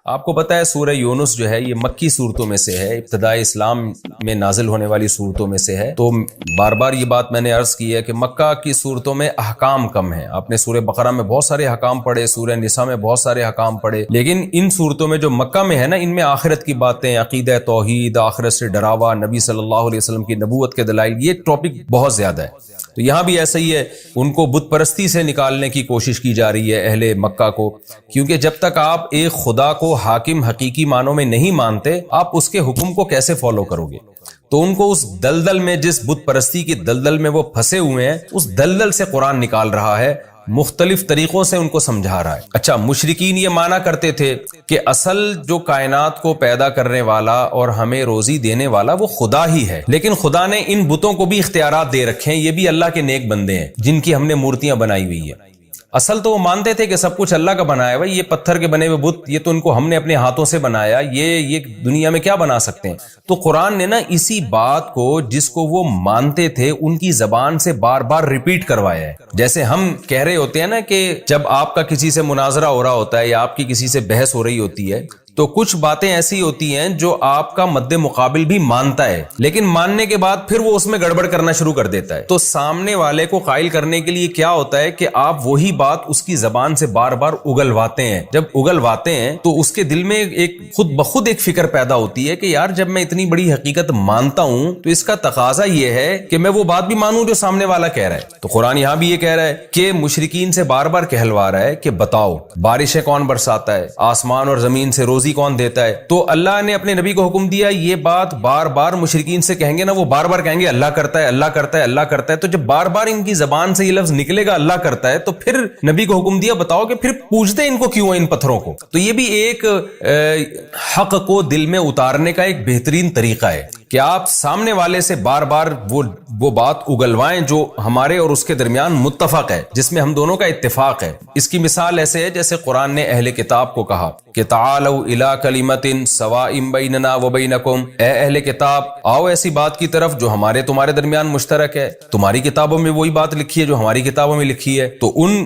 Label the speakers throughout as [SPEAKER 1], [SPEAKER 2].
[SPEAKER 1] آپ کو پتہ ہے سورہ یونس جو ہے یہ مکی صورتوں میں سے ہے، ابتدائی اسلام میں نازل ہونے والی صورتوں میں سے ہے۔ تو بار بار یہ بات میں نے عرض کی ہے کہ مکہ کی صورتوں میں احکام کم ہیں۔ آپ نے سورہ بقرہ میں بہت سارے احکام پڑھے، سورہ نساء میں بہت سارے احکام پڑھے، لیکن ان صورتوں میں جو مکہ میں ہے نا، ان میں آخرت کی باتیں، عقیدہ توحید، آخرت سے ڈراوا، نبی صلی اللہ علیہ وسلم کی نبوت کے دلائل، یہ ٹاپک بہت زیادہ ہے۔ تو یہاں بھی ایسا ہی ہے، ان کو بت پرستی سے نکالنے کی کوشش کی جا رہی ہے اہل مکہ کو، کیونکہ جب تک آپ ایک خدا کو حاکم حقیقی معنوں میں نہیں مانتے، آپ اس کے حکم کو کیسے فالو کرو گے؟ تو ان کو اس دلدل میں، جس بت پرستی کی دلدل میں وہ پھنسے ہوئے ہیں، اس دلدل سے قرآن نکال رہا ہے، مختلف طریقوں سے ان کو سمجھا رہا ہے۔ اچھا، مشرکین یہ مانا کرتے تھے کہ اصل جو کائنات کو پیدا کرنے والا اور ہمیں روزی دینے والا وہ خدا ہی ہے، لیکن خدا نے ان بتوں کو بھی اختیارات دے رکھے ہیں، یہ بھی اللہ کے نیک بندے ہیں جن کی ہم نے مورتیاں بنائی ہوئی ہیں۔ اصل تو وہ مانتے تھے کہ سب کچھ اللہ کا بنایا ہوا، یہ پتھر کے بنے ہوئے بت، یہ تو ان کو ہم نے اپنے ہاتھوں سے بنایا، یہ دنیا میں کیا بنا سکتے ہیں؟ تو قرآن نے نا اسی بات کو، جس کو وہ مانتے تھے، ان کی زبان سے بار بار ریپیٹ کروایا ہے۔ جیسے ہم کہہ رہے ہوتے ہیں نا کہ جب آپ کا کسی سے مناظرہ ہو رہا ہوتا ہے یا آپ کی کسی سے بحث ہو رہی ہوتی ہے، تو کچھ باتیں ایسی ہوتی ہیں جو آپ کا مد مقابل بھی مانتا ہے، لیکن ماننے کے بعد پھر وہ اس میں گڑبڑ کرنا شروع کر دیتا ہے۔ تو سامنے والے کو قائل کرنے کے لیے کیا ہوتا ہے کہ آپ وہی بات اس کی زبان سے بار بار اگلواتے ہیں۔ جب اگلواتے ہیں تو اس کے دل میں ایک خود بخود ایک فکر پیدا ہوتی ہے کہ یار جب میں اتنی بڑی حقیقت مانتا ہوں تو اس کا تقاضا یہ ہے کہ میں وہ بات بھی مانوں جو سامنے والا کہہ رہا ہے۔ تو قرآن یہاں بھی یہ کہہ رہا ہے کہ مشرکین سے بار بار کہلوا رہا ہے کہ بتاؤ بارشیں کون برساتا ہے، آسمان اور زمین سے روزی کون دیتا ہے؟ تو اللہ نے اپنے نبی کو حکم دیا، یہ بات بار بار مشرکین سے کہیں گے نا، وہ بار بار کہیں گے اللہ کرتا ہے، اللہ کرتا ہے، اللہ کرتا ہے۔ تو جب بار بار ان کی زبان سے یہ لفظ نکلے گا اللہ کرتا ہے، تو پھر نبی کو حکم دیا بتاؤ کہ پھر پوچھتے ان کو کیوں ہیں ان پتھروں کو؟ تو یہ بھی ایک حق کو دل میں اتارنے کا ایک بہترین طریقہ ہے کہ آپ سامنے والے سے بار بار وہ بات اگلوائیں جو ہمارے اور اس کے درمیان متفق ہے، جس میں ہم دونوں کا اتفاق ہے۔ اس کی مثال ایسے ہے جیسے قرآن نے اہل کتاب کو کہا کہ تعالوا الی کلمۃ سواء بیننا وبینکم، اے اہل کتاب آؤ ایسی بات کی طرف جو ہمارے تمہارے درمیان مشترک ہے۔ تمہاری کتابوں میں وہی بات لکھی ہے جو ہماری کتابوں میں لکھی ہے، تو ان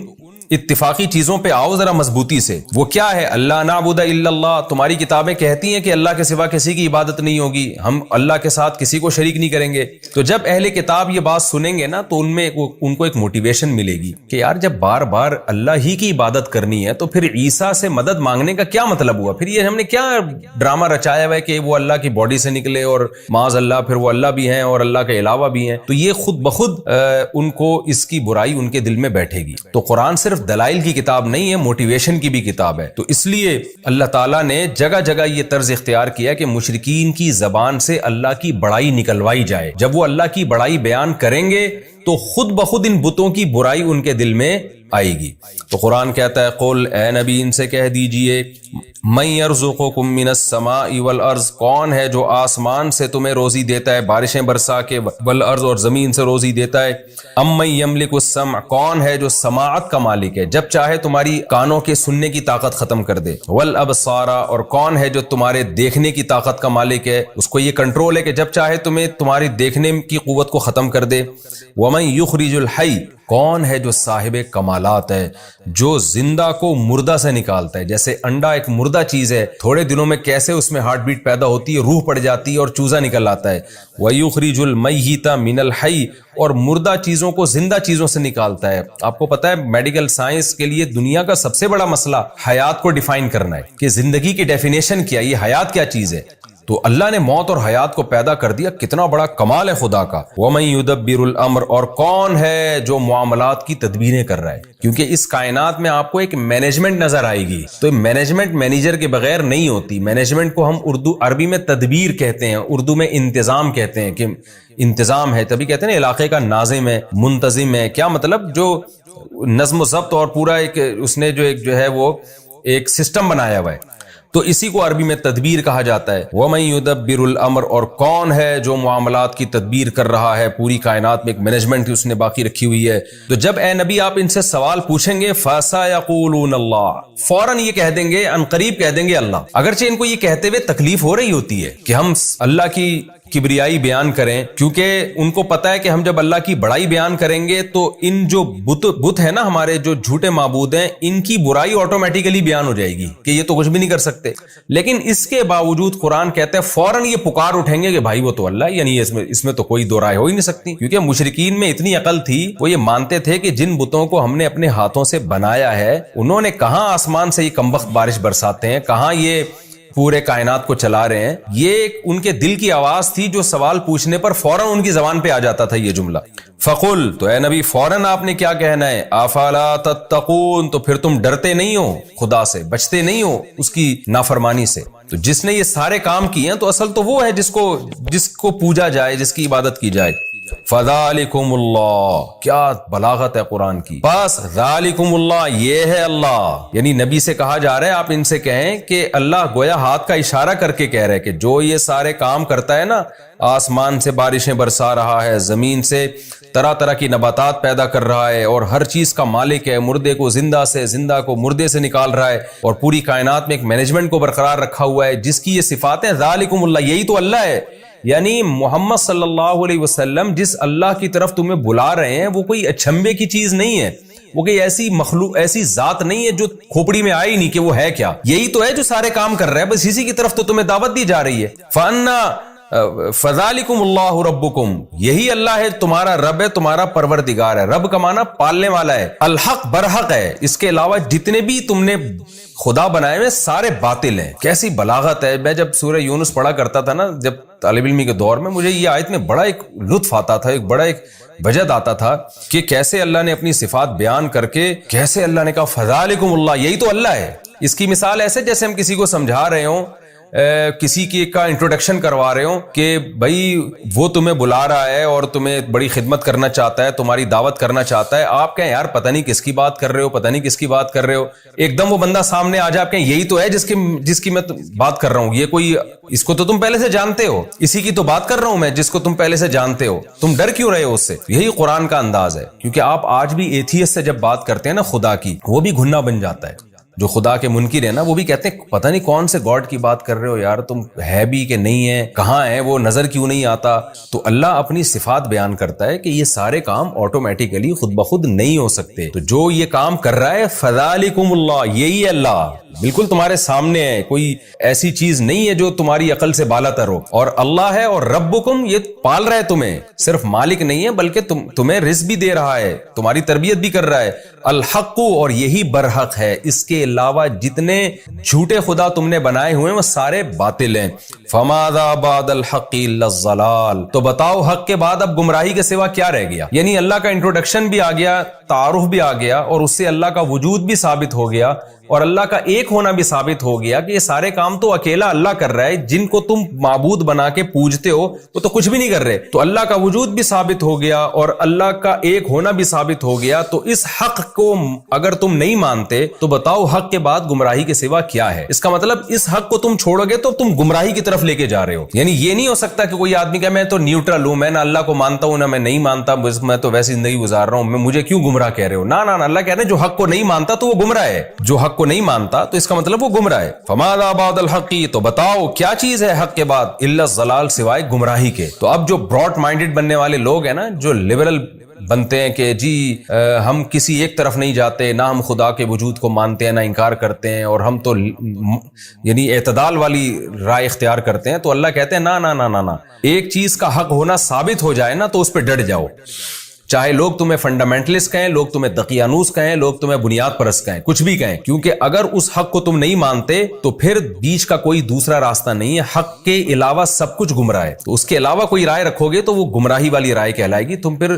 [SPEAKER 1] اتفاقی چیزوں پہ آؤ ذرا مضبوطی سے۔ وہ کیا ہے؟ اللہ نعبد الا اللہ، تمہاری کتابیں کہتی ہیں کہ اللہ کے سوا کسی کی عبادت نہیں ہوگی، ہم اللہ کے ساتھ کسی کو شریک نہیں کریں گے۔ تو جب اہل کتاب یہ بات سنیں گے نا تو ان کو ایک موٹیویشن ملے گی کہ یار جب بار بار اللہ ہی کی عبادت کرنی ہے تو پھر عیسیٰ سے مدد مانگنے کا کیا مطلب ہوا؟ پھر یہ ہم نے کیا ڈرامہ رچایا ہوا ہے کہ وہ اللہ کی باڈی سے نکلے اور معاذ اللہ پھر وہ اللہ بھی ہیں اور اللہ کے علاوہ بھی ہیں؟ تو یہ خود بخود ان کو اس کی برائی ان کے دل میں بیٹھے گی۔ تو قرآن صرف دلائل کی کتاب نہیں ہے، موٹیویشن کی بھی کتاب ہے۔ تو اس لیے اللہ تعالیٰ نے جگہ جگہ یہ طرز اختیار کیا کہ مشرکین کی زبان سے اللہ کی بڑائی نکلوائی جائے۔ جب وہ اللہ کی بڑائی بیان کریں گے تو خود بخود ان بتوں کی برائی ان کے دل میں آئے گی۔ تو قرآن کہتا ہے قل، اے نبی ان سے کہہ دیجئے، من یرزقکم من السماء والارض، کون ہے جو آسمان سے تمہیں روزی دیتا ہے، بارشیں برسا کے، والارض اور زمین سے روزی دیتا ہے، امن یملک السمع، کون ہے جو سماعت کا مالک ہے، جب چاہے تمہاری کانوں کے سننے کی طاقت ختم کر دے، والابصار، اور کون ہے جو تمہارے دیکھنے کی طاقت کا مالک ہے، اس کو یہ کنٹرول ہے کہ جب چاہے تمہیں تمہاری دیکھنے کی قوت کو ختم کر دے، ومن یخرج الحی، کون ہے جو صاحب کمالات ہے، جو زندہ کو مردہ سے نکالتا ہے۔ جیسے انڈا ایک مردہ چیز ہے، تھوڑے دنوں میں کیسے اس میں ہارٹ بیٹ پیدا ہوتی ہے، روح پڑ جاتی ہے اور چوزا نکل آتا ہے۔ وَيُخْرِجُ الْمَيِّتَ مِنَ الْحَيِّ، اور مردہ چیزوں کو زندہ چیزوں سے نکالتا ہے۔ آپ کو پتہ ہے میڈیکل سائنس کے لیے دنیا کا سب سے بڑا مسئلہ حیات کو ڈیفائن کرنا ہے کہ زندگی کی ڈیفینیشن کیا، یہ حیات کیا چیز ہے۔ تو اللہ نے موت اور حیات کو پیدا کر دیا، کتنا بڑا کمال ہے خدا کا۔ وَمَن يُدَبِّرُ الْأَمْرَ، اور کون ہے جو معاملات کی تدبیریں کر رہا ہے، کیونکہ اس کائنات میں آپ کو ایک مینجمنٹ نظر آئے گی، تو مینجمنٹ مینیجر کے بغیر نہیں ہوتی۔ مینجمنٹ کو ہم عربی میں تدبیر کہتے ہیں، اردو میں انتظام کہتے ہیں، کہ انتظام ہے، تبھی کہتے ہیں نا علاقے کا ناظم ہے، منتظم ہے۔ کیا مطلب؟ جو نظم و ضبط اور پورا ایک اس نے جو ہے وہ ایک سسٹم بنایا ہوا ہے، تو اسی کو عربی میں تدبیر کہا جاتا ہے۔ وَمَن يُدَبِّرُ الْأَمْرَ، اور کون ہے جو معاملات کی تدبیر کر رہا ہے، پوری کائنات میں ایک مینجمنٹ اس نے باقی رکھی ہوئی ہے۔ تو جب اے نبی آپ ان سے سوال پوچھیں گے، فَسَيَقُولُونَ اللَّهُ، فوراً یہ کہہ دیں گے، عنقریب کہہ دیں گے اللہ، اگرچہ ان کو یہ کہتے ہوئے تکلیف ہو رہی ہوتی ہے کہ ہم اللہ کی کبریائی بیان کریں، کیونکہ ان کو پتا ہے کہ ہم جب اللہ کی بڑائی بیان کریں گے تو ان جو بت ہے نا ہمارے جو جھوٹے معبود ہیں، ان کی برائی آٹومیٹیکلی بیان ہو جائے گی کہ یہ تو کچھ بھی نہیں کر سکتے. لیکن اس کے باوجود قرآن کہتا ہے فوراً یہ پکار اٹھیں گے کہ بھائی وہ تو اللہ ہے، یعنی اس میں تو کوئی دو رائے ہو ہی نہیں سکتی. کیونکہ مشرکین میں اتنی عقل تھی، وہ یہ مانتے تھے کہ جن بتوں کو ہم نے اپنے ہاتھوں سے بنایا ہے انہوں نے کہاں آسمان سے یہ کمبخت بارش برساتے ہیں، کہاں یہ پورے کائنات کو چلا رہے ہیں. یہ ان کے دل کی آواز تھی جو سوال پوچھنے پر فوراً ان کی زبان پہ آ جاتا تھا یہ جملہ. فقل، تو اے نبی فوراً آپ نے کیا کہنا ہے، افلا تتقون، تو پھر تم ڈرتے نہیں ہو خدا سے، بچتے نہیں ہو اس کی نافرمانی سے. تو جس نے یہ سارے کام کیے ہیں تو اصل تو وہ ہے جس کو پوجا جائے، جس کی عبادت کی جائے. فذالکم اللہ، کیا بلاغت ہے قرآن کی. بس ذالکم اللہ، یہ ہے اللہ، یعنی نبی سے کہا جا رہا ہے آپ ان سے کہیں کہ اللہ گویا ہاتھ کا اشارہ کر کے کہہ رہے کہ جو یہ سارے کام کرتا ہے نا، آسمان سے بارشیں برسا رہا ہے، زمین سے طرح طرح کی نباتات پیدا کر رہا ہے، اور ہر چیز کا مالک ہے، مردے کو زندہ سے، زندہ کو مردے سے نکال رہا ہے، اور پوری کائنات میں ایک مینجمنٹ کو برقرار رکھا ہوا ہے، جس کی یہ صفاتیں ذالکم اللہ، یہی تو اللہ ہے. یعنی محمد صلی اللہ علیہ وسلم جس اللہ کی طرف تمہیں بلا رہے ہیں وہ کوئی اچھمبے کی چیز نہیں ہے، وہ کوئی ایسی مخلوق، ایسی ذات نہیں ہے جو کھوپڑی میں آئی نہیں کہ وہ ہے کیا. یہی تو ہے جو سارے کام کر رہا ہے، بس اسی کی طرف تو تمہیں دعوت دی جا رہی ہے. فذالکم اللہ ربکم، یہی اللہ ہے، تمہارا رب ہے، تمہارا پروردگار ہے. رب کا معنی پالنے والا ہے، الحق برحق ہے، اس کے علاوہ جتنے بھی تم نے خدا بنائے ہوئے سارے باطل ہیں. کیسی بلاغت ہے. میں جب سورہ یونس پڑھا کرتا تھا نا جب طالب علمی کے دور میں، مجھے یہ آیت میں بڑا ایک لطف آتا تھا، ایک وجد آتا تھا کہ کیسے اللہ نے اپنی صفات بیان کر کے کیسے اللہ نے کہا فذالکم اللہ، یہی تو اللہ ہے. اس کی مثال ایسے جیسے ہم کسی کو سمجھا رہے ہوں، کسی کی کا انٹروڈکشن کروا رہے ہوں کہ بھائی وہ تمہیں بلا رہا ہے اور تمہیں بڑی خدمت کرنا چاہتا ہے، تمہاری دعوت کرنا چاہتا ہے. آپ کہیں یار پتہ نہیں کس کی بات کر رہے ہو، پتہ نہیں کس کی بات کر رہے ہو. ایک دم وہ بندہ سامنے آ جائے، آپ کہیں یہی تو ہے جس کی میں بات کر رہا ہوں، یہ کوئی، اس کو تو تم پہلے سے جانتے ہو، اسی کی تو بات کر رہا ہوں میں جس کو تم پہلے سے جانتے ہو. تم ڈر کیوں رہے ہو اس سے؟ یہی قرآن کا انداز ہے. کیونکہ آپ آج بھی ایتھیسٹ سے جب بات کرتے ہیں نا خدا کی، وہ بھی گھنا بن جاتا ہے. جو خدا کے منکر ہیں نا وہ بھی کہتے ہیں پتہ نہیں کون سے گاڈ کی بات کر رہے ہو یار، تم ہے بھی کہ نہیں ہے، کہاں ہے وہ، نظر کیوں نہیں آتا. تو اللہ اپنی صفات بیان کرتا ہے کہ یہ سارے کام آٹومیٹیکلی خود بخود نہیں ہو سکتے. تو جو یہ کام کر رہا ہے فذالکم اللہ، یہی ہے اللہ، بالکل تمہارے سامنے ہے، کوئی ایسی چیز نہیں ہے جو تمہاری عقل سے بالا تر ہو. اور اللہ ہے، اور ربکم، یہ پال رہا ہے تمہیں، صرف مالک نہیں ہے بلکہ تمہیں رزق بھی دے رہا ہے، تمہاری تربیت بھی کر رہا ہے. الحق، اور یہی برحق ہے، اس کے علاوہ جتنے جھوٹے خدا تم نے بنائے ہوئے ہیں وہ سارے باطل ہیں. فماذا بعد الحق الا الضلال، تو بتاؤ حق کے بعد اب گمراہی کے سوا کیا رہ گیا. یعنی اللہ کا انٹروڈکشن بھی آ گیا، تعارف بھی آ گیا، اور اس سے اللہ کا وجود بھی ثابت ہو گیا، اور اللہ کا ایک ہونا بھی ثابت ہو گیا کہ یہ سارے کام تو اکیلا اللہ کر رہا ہے. جن کو تم معبود بنا کے پوجتے ہو وہ تو کچھ بھی نہیں کر رہے. تو اللہ کا وجود بھی ثابت ہو گیا اور اللہ کا ایک ہونا بھی ثابت ہو گیا. تو اس حق کو اگر تم نہیں مانتے تو بتاؤ حق کے بعد گمراہی کے سوا کیا ہے. اس کا مطلب اس حق کو تم چھوڑو گے تو تم گمراہی کی طرف لے کے جا رہے ہو. یعنی یہ نہیں ہو سکتا کہ کوئی آدمی کہ میں تو نیوٹرل ہوں، میں نہ اللہ کو مانتا ہوں نہ میں نہیں مانتا، میں تو ویسی زندگی گزار رہا ہوں، میں مجھے کیوں گمراہ کہہ رہے ہو. نہ اللہ کہہ رہے ہیں جو حق کو نہیں مانتا تو وہ گمراہ ہے، جو حق کو نہیں مانتا تو اس کا مطلب وہ گمراہ ہے. فماذا بعد الحق، تو بتاؤ کیا چیز ہے حق کے بعد، الا الضلال، سوائے گمراہی کے. تو اب جو براڈ مائنڈڈ بننے والے لوگ ہیں نا، جو لبرل بنتے ہیں کہ جی ہم کسی ایک طرف نہیں جاتے، نہ ہم خدا کے وجود کو مانتے ہیں نہ انکار کرتے ہیں، اور ہم تو یعنی اعتدال والی رائے اختیار کرتے ہیں. تو اللہ کہتے ہیں نہ، ایک چیز کا حق ہونا ثابت ہو جائے نا تو اس پہ ڈٹ جاؤ. چاہے لوگ تمہیں فنڈامنٹلسٹ کہیں، لوگ تمہیں دقیانوس کہیں، لوگ تمہیں بنیاد پرست کہیں، کچھ بھی کہیں، کیونکہ اگر اس حق کو تم نہیں مانتے تو پھر بیچ کا کوئی دوسرا راستہ نہیں ہے. حق کے علاوہ سب کچھ گمراہ ہے. تو اس کے علاوہ کوئی رائے رکھو گے تو وہ گمراہی والی رائے کہلائے گی. تم پھر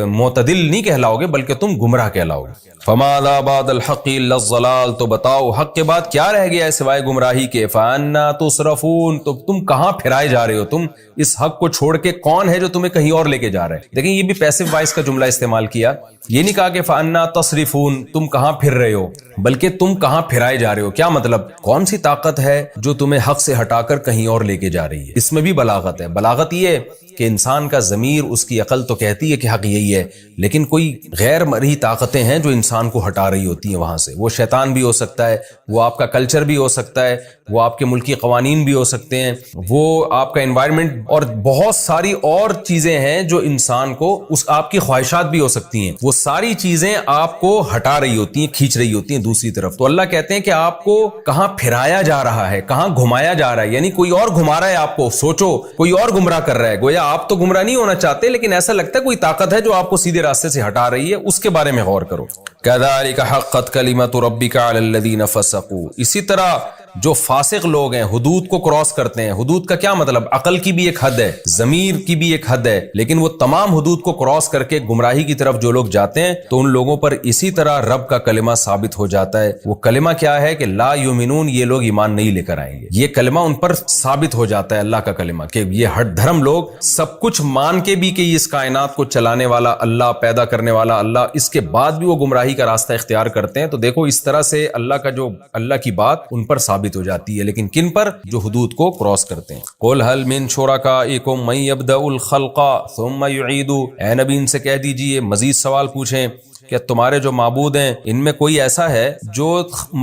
[SPEAKER 1] معتدل نہیں کہلاؤ گے بلکہ تم گمراہ کہلاؤ گے. فماذا بعد الحق الا الضلال، تو بتاؤ حق کے بعد کیا رہ گیا ہے سوائے گمراہی کے. فانا تصرفون، تو تم کہاں پھرائے جا رہے ہو. تم اس حق کو چھوڑ کے کون ہے جو تمہیں کہیں اور لے کے جا رہے ہیں. دیکھیں یہ بھی پیسو وائس کا جملہ استعمال کیا. یہ نہیں کہا کہ فانا تصرفون، تم کہاں پھر رہے ہو، بلکہ تم کہاں پھرائے جا رہے ہو. کیا مطلب، کون سی طاقت ہے جو تمہیں حق سے ہٹا کر کہیں اور لے کے جا رہی ہے. اس میں بھی بلاغت ہے. بلاغت یہ کہ انسان کا ضمیر، اس کی عقل تو کہتی ہے کہ حق یہی ہے، لیکن کوئی غیر مرئی طاقتیں ہیں جو انسان انسان کو ہٹا رہی ہوتی ہیں وہاں سے. وہ شیطان بھی ہو سکتا ہے, وہ آپ کا کلچر بھی ہو سکتا ہے, وہ آپ کے ملکی قوانین بھی ہو سکتے ہیں, وہ آپ کا انوائرمنٹ اور بہت ساری اور چیزیں ہیں جو انسان کو آپ کی خواہشات بھی ہو سکتی ہیں, وہ ساری چیزیں آپ کو ہٹا رہی ہوتی ہیں, کھینچ رہی ہوتی ہیں دوسری طرف. تو اللہ کہتے ہیں کہ آپ کو کہاں پھرایا جا رہا ہے, کہاں گھمایا جا رہا ہے, یعنی کوئی اور گھما رہا ہے آپ کو. سوچو کوئی اور گمراہ کر رہا ہے, گویا آپ تو گمراہ نہیں ہونا چاہتے لیکن ایسا لگتا ہے کوئی طاقت ہے جو آپ کو سیدھے راستے سے ہٹا رہی ہے. اس کے بارے میں غور کرو. كذلك حقت كلمة ربك على الذين فسقوا. اسی طرح جو فاسق لوگ ہیں, حدود کو کراس کرتے ہیں. حدود کا کیا مطلب؟ عقل کی بھی ایک حد ہے, ضمیر کی بھی ایک حد ہے, لیکن وہ تمام حدود کو کراس کر کے گمراہی کی طرف جو لوگ جاتے ہیں تو ان لوگوں پر اسی طرح رب کا کلمہ ثابت ہو جاتا ہے. وہ کلمہ کیا ہے کہ لا یؤمنون, یہ لوگ ایمان نہیں لے کر آئیں گے. یہ کلمہ ان پر ثابت ہو جاتا ہے, اللہ کا کلمہ, کہ یہ ہٹ دھرم لوگ سب کچھ مان کے بھی کہ اس کائنات کو چلانے والا اللہ, پیدا کرنے والا اللہ, اس کے بعد بھی وہ گمراہی کا راستہ اختیار کرتے ہیں. تو دیکھو اس طرح سے اللہ کی بات ان پر ثابت ہو جاتی ہے, لیکن کن پر؟ جو حدود کو کراس کرتے ہیں. قل هل من شرکائکم من یبدأ الخلق ثم یعید. اے نبی ان سے کہہ دیجئے, مزید سوال پوچھیں کہ تمہارے جو معبود ہیں ان میں کوئی ایسا ہے جو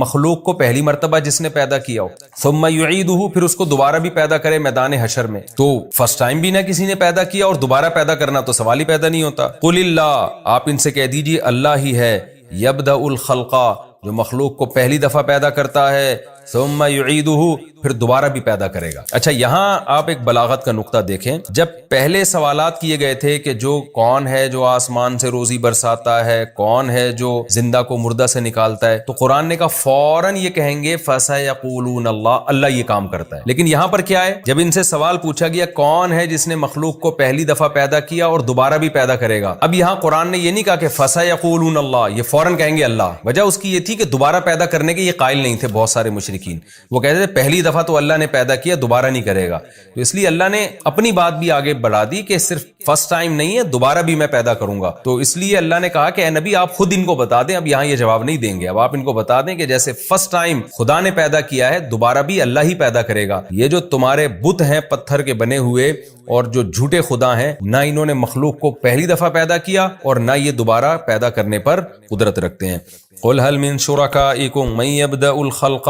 [SPEAKER 1] مخلوق کو پہلی مرتبہ جس نے پیدا کیا ہو, ثم یعیدہ, پھر اس کو دوبارہ بھی پیدا کرے میدان حشر میں. تو فرسٹ ٹائم بھی نہ کسی نے پیدا کیا اور دوبارہ پیدا کرنا تو سوال ہی پیدا نہیں ہوتا. قل اللہ, آپ ان سے کہہ دیجئے اللہ ہی ہے, یبدأ الخلق, جو مخلوق کو پہلی دفعہ پیدا کرتا ہے, ثم یعیدہ, پھر دوبارہ بھی پیدا کرے گا. اچھا یہاں آپ ایک بلاغت کا نقطہ دیکھیں. جب پہلے سوالات کیے گئے تھے کہ جو کون ہے جو آسمان سے روزی برساتا ہے, کون ہے جو زندہ کو مردہ سے نکالتا ہے, تو قرآن نے کہا فوراً یہ کہیں گے فسیقولون اللہ, اللہ یہ کام کرتا ہے. لیکن یہاں پر کیا ہے, جب ان سے سوال پوچھا گیا کون ہے جس نے مخلوق کو پہلی دفعہ پیدا کیا اور دوبارہ بھی پیدا کرے گا, اب یہاں قرآن نے یہ نہیں کہا کہ فسیقولون اللہ, یہ فوراً کہیں گے اللہ. وجہ اس کی یہ تھی کہ دوبارہ پیدا کرنے کے یہ قائل نہیں تھے بہت سارے مشرکین. وہ کہتے تھے پہلی دفعہ تو اللہ نے پیدا کیا, دوبارہ نہیں کرے گا. تو اس لیے اللہ نے اپنی بات بھی آگے بڑھا دی کہ صرف فرسٹ ٹائم نہیں ہے, دوبارہ بھی میں پیدا کروں گا. تو اس لیے اللہ نے کہا کہ اے نبی آپ خود ان کو بتا دیں. اب یہاں یہ جواب نہیں دیں گے, اب آپ ان کو بتا دیں کہ جیسے فرسٹ ٹائم خدا نے پیدا کیا ہے, دوبارہ بھی اللہ ہی پیدا کرے گا. یہ جو تمہارے بت ہیں پتھر کے بنے ہوئے اور جو جھوٹے خدا ہیں, نہ انہوں نے مخلوق کو پہلی دفعہ پیدا کیا اور نہ یہ دوبارہ پیدا کرنے پر قدرت رکھتے ہیں. قل هل من شرکائکم من یبدأ الخلق,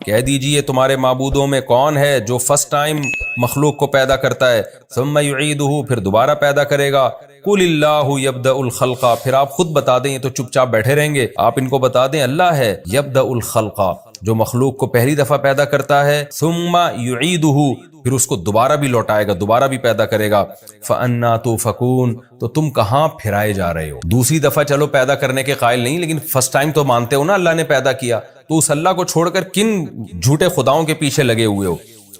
[SPEAKER 1] کہہ دیجئے تمہارے معبودوں میں کون ہے جو فرسٹ ٹائم مخلوق کو پیدا کرتا ہے, ثم یعیدہ, پھر دوبارہ پیدا کرے گا. قل اللہ یبدأ الخلق, پھر آپ خود بتا دیں, یہ تو چپ چاپ بیٹھے رہیں گے, آپ ان کو بتا دیں اللہ ہے یبدأ الخلق, جو مخلوق کو پہلی دفعہ پیدا کرتا ہے, ثم یعیدہ, پھر اس کو دوبارہ بھی لوٹائے گا, دوبارہ بھی پیدا کرے گا. فَأَنَّا تُؤْفَكُونَ, تو تم کہاں پھرائے جا رہے ہو؟ دوسری دفعہ چلو پیدا کرنے کے قائل نہیں, لیکن فرسٹ ٹائم تو مانتے ہو نا اللہ نے پیدا کیا, تو اس اللہ کو چھوڑ کر کن جھوٹے خداؤں کے پیچھے لگے ہوئے ہو؟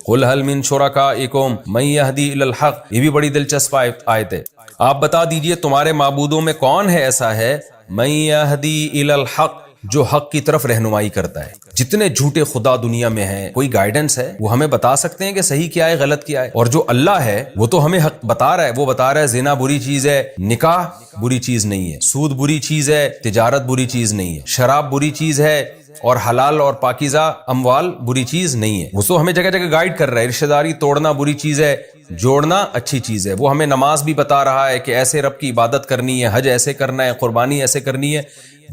[SPEAKER 1] قُلْ هَلْ مِن شُرَكَائِكُم مَن يَهْدِي إِلَى الْحَقِّ, یہ بھی بڑی دلچسپ آیت ہے. آپ بتا دیجئے تمہارے معبودوں میں کون ہے ایسا ہے, مَن يَهْدِي إِلَى الْحَقِّ, جو حق کی طرف رہنمائی کرتا ہے. جتنے جھوٹے خدا دنیا میں ہیں, کوئی گائیڈنس ہے وہ ہمیں بتا سکتے ہیں کہ صحیح کیا ہے غلط کیا ہے؟ اور جو اللہ ہے وہ تو ہمیں حق بتا رہا ہے. وہ بتا رہا ہے زنا بری چیز ہے, نکاح بری چیز نہیں ہے, سود بری چیز ہے, تجارت بری چیز نہیں ہے, شراب بری چیز ہے, اور حلال اور پاکیزہ اموال بری چیز نہیں ہے. وہ تو ہمیں جگہ جگہ گائیڈ کر رہا ہے. رشتہ داری توڑنا بری چیز ہے, جوڑنا اچھی چیز ہے. وہ ہمیں نماز بھی بتا رہا ہے کہ ایسے رب کی عبادت کرنی ہے, حج ایسے کرنا ہے, قربانی ایسے کرنی ہے.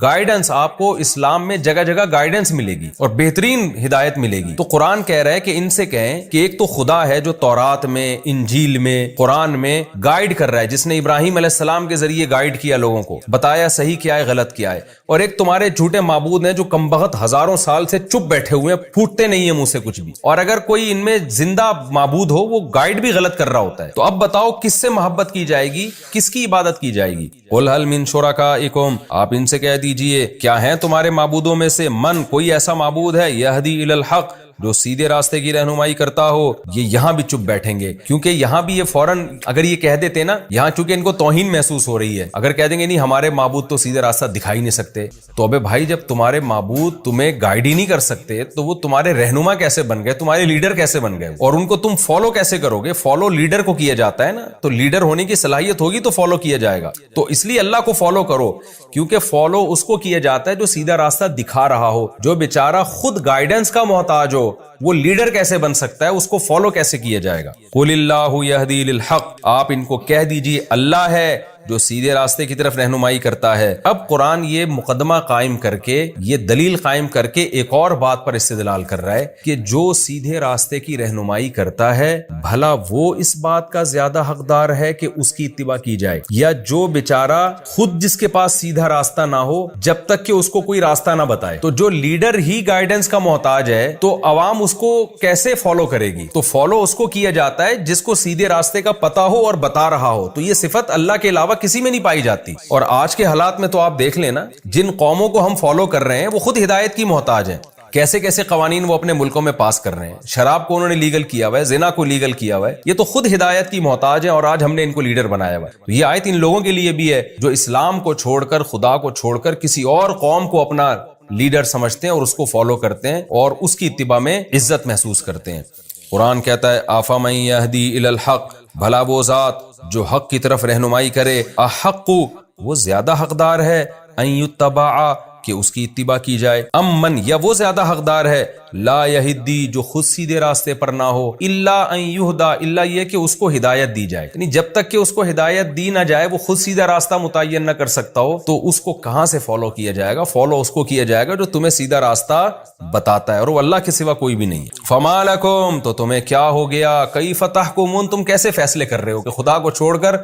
[SPEAKER 1] گائیڈنس آپ کو اسلام میں جگہ جگہ گائیڈنس ملے گی اور بہترین ہدایت ملے گی. تو قرآن کہہ رہا ہے کہ ان سے کہیں کہ ایک تو خدا ہے جو تورات میں, انجیل میں, قرآن میں گائیڈ کر رہا ہے, جس نے ابراہیم علیہ السلام کے ذریعے گائیڈ کیا لوگوں کو, بتایا صحیح کیا ہے غلط کیا ہے. اور ایک تمہارے جھوٹے معبود ہیں جو کمبخت ہزاروں سال سے چپ بیٹھے ہوئے ہیں, پھوٹتے نہیں ہیں منہ سے کچھ بھی, اور اگر کوئی ان میں زندہ معبود ہو وہ گائیڈ بھی غلط کر رہا ہوتا ہے. تو اب بتاؤ کس سے محبت کی جائے گی, کس کی عبادت کی جائے گی؟ قل هل من شرکائکم, آپ ان سے کہہ دیجئے کیا ہیں تمہارے معبودوں میں سے, من کوئی ایسا معبود ہے, یہدی الی الحق, جو سیدھے راستے کی رہنمائی کرتا ہو. یہ یہاں بھی چپ بیٹھیں گے, کیونکہ یہاں بھی یہ فوراً اگر یہ کہہ دیتے نا, یہاں چونکہ ان کو توہین محسوس ہو رہی ہے, اگر کہہ دیں گے نہیں ہمارے معبود تو سیدھے راستہ دکھائی نہیں سکتے, تو ابے بھائی جب تمہارے معبود تمہیں گائیڈ ہی نہیں کر سکتے تو وہ تمہارے رہنما کیسے بن گئے, تمہارے لیڈر کیسے بن گئے, اور ان کو تم فالو کیسے کرو گے؟ فالو لیڈر کو کیا جاتا ہے نا, تو لیڈر ہونے کی صلاحیت ہوگی تو فالو کیا جائے گا. تو اس لیے اللہ کو فالو کرو, کیونکہ فالو اس کو کیا جاتا ہے جو سیدھا راستہ دکھا رہا ہو. جو بیچارہ خود گائیڈنس کا محتاج ہو وہ لیڈر کیسے بن سکتا ہے, اس کو فالو کیسے کیا جائے گا؟ قل اللہ یہدی للحق, آپ ان کو کہہ دیجئے اللہ ہے جو سیدھے راستے کی طرف رہنمائی کرتا ہے۔ اب قرآن یہ مقدمہ قائم کر کے، یہ دلیل قائم کر کے ایک اور بات پر استدلال کر رہا ہے کہ جو سیدھے راستے کی رہنمائی کرتا ہے بھلا وہ اس بات کا زیادہ حقدار ہے کہ اس کی اتباع کی جائے، یا جو بیچارہ خود جس کے پاس سیدھا راستہ نہ ہو جب تک کہ اس کو کوئی راستہ نہ بتائے؟ تو جو لیڈر ہی گائیڈنس کا محتاج ہے تو عوام اس کو کیسے فالو کرے گی؟ تو فالو اس کو کیا جاتا ہے جس کو سیدھے راستے کا پتہ ہو اور بتا رہا ہو۔ تو یہ صفت اللہ کے علاوہ کسی میں نہیں پائی جاتی۔ اور آج کے حالات میں تو آپ دیکھ لینا، جن قوموں کو ہم فالو کر رہے ہیں وہ خود ہدایت کی محتاج ہیں۔ کیسے کیسے قوانین وہ اپنے ملکوں میں پاس کر رہے ہیں، شراب کو انہوں نے لیگل کیا ہوا ہے، زنا کو لیگل کیا ہوا ہے، یہ تو خود ہدایت کی محتاج ہے اور آج ہم نے ان کو لیڈر بنایا ہوا ہے۔ تو یہ آیت ان لوگوں کے لیے بھی ہے جو اسلام کو چھوڑ کر، خدا کو چھوڑ کر کسی اور قوم کو اپنا لیڈر سمجھتے ہیں اور اس کو فالو کرتے ہیں اور اس کی اتباع میں عزت محسوس کرتے ہیں۔ قرآن کہتا ہے افمن یہدی الی الحق، بھلا وہ ذات جو حق کی طرف رہنمائی کرے، احق، وہ زیادہ حقدار ہے، ان یتبع، کہ اس کی اتباع کی جائے، امن، یا وہ زیادہ حقدار ہے، لا یہدی، جو خود سیدھے راستے پر نہ ہو، الا ان یہدا، الا یہ کہ اس کو ہدایت دی جائے، یعنی جب تک کہ اس کو ہدایت دی نہ جائے، وہ خود سیدھا راستہ متعین نہ کر سکتا ہو، تو اس کو کہاں سے فالو کیا جائے گا؟ فالو اس کو کیا جائے گا جو تمہیں سیدھا راستہ بتاتا ہے، اور وہ اللہ کے سوا کوئی بھی نہیں ہے۔ فما لکم، تو تمہیں کیا ہو گیا، کیف تحکمون، تم کیسے فیصلے کر رہے ہو کہ خدا کو چھوڑ کر،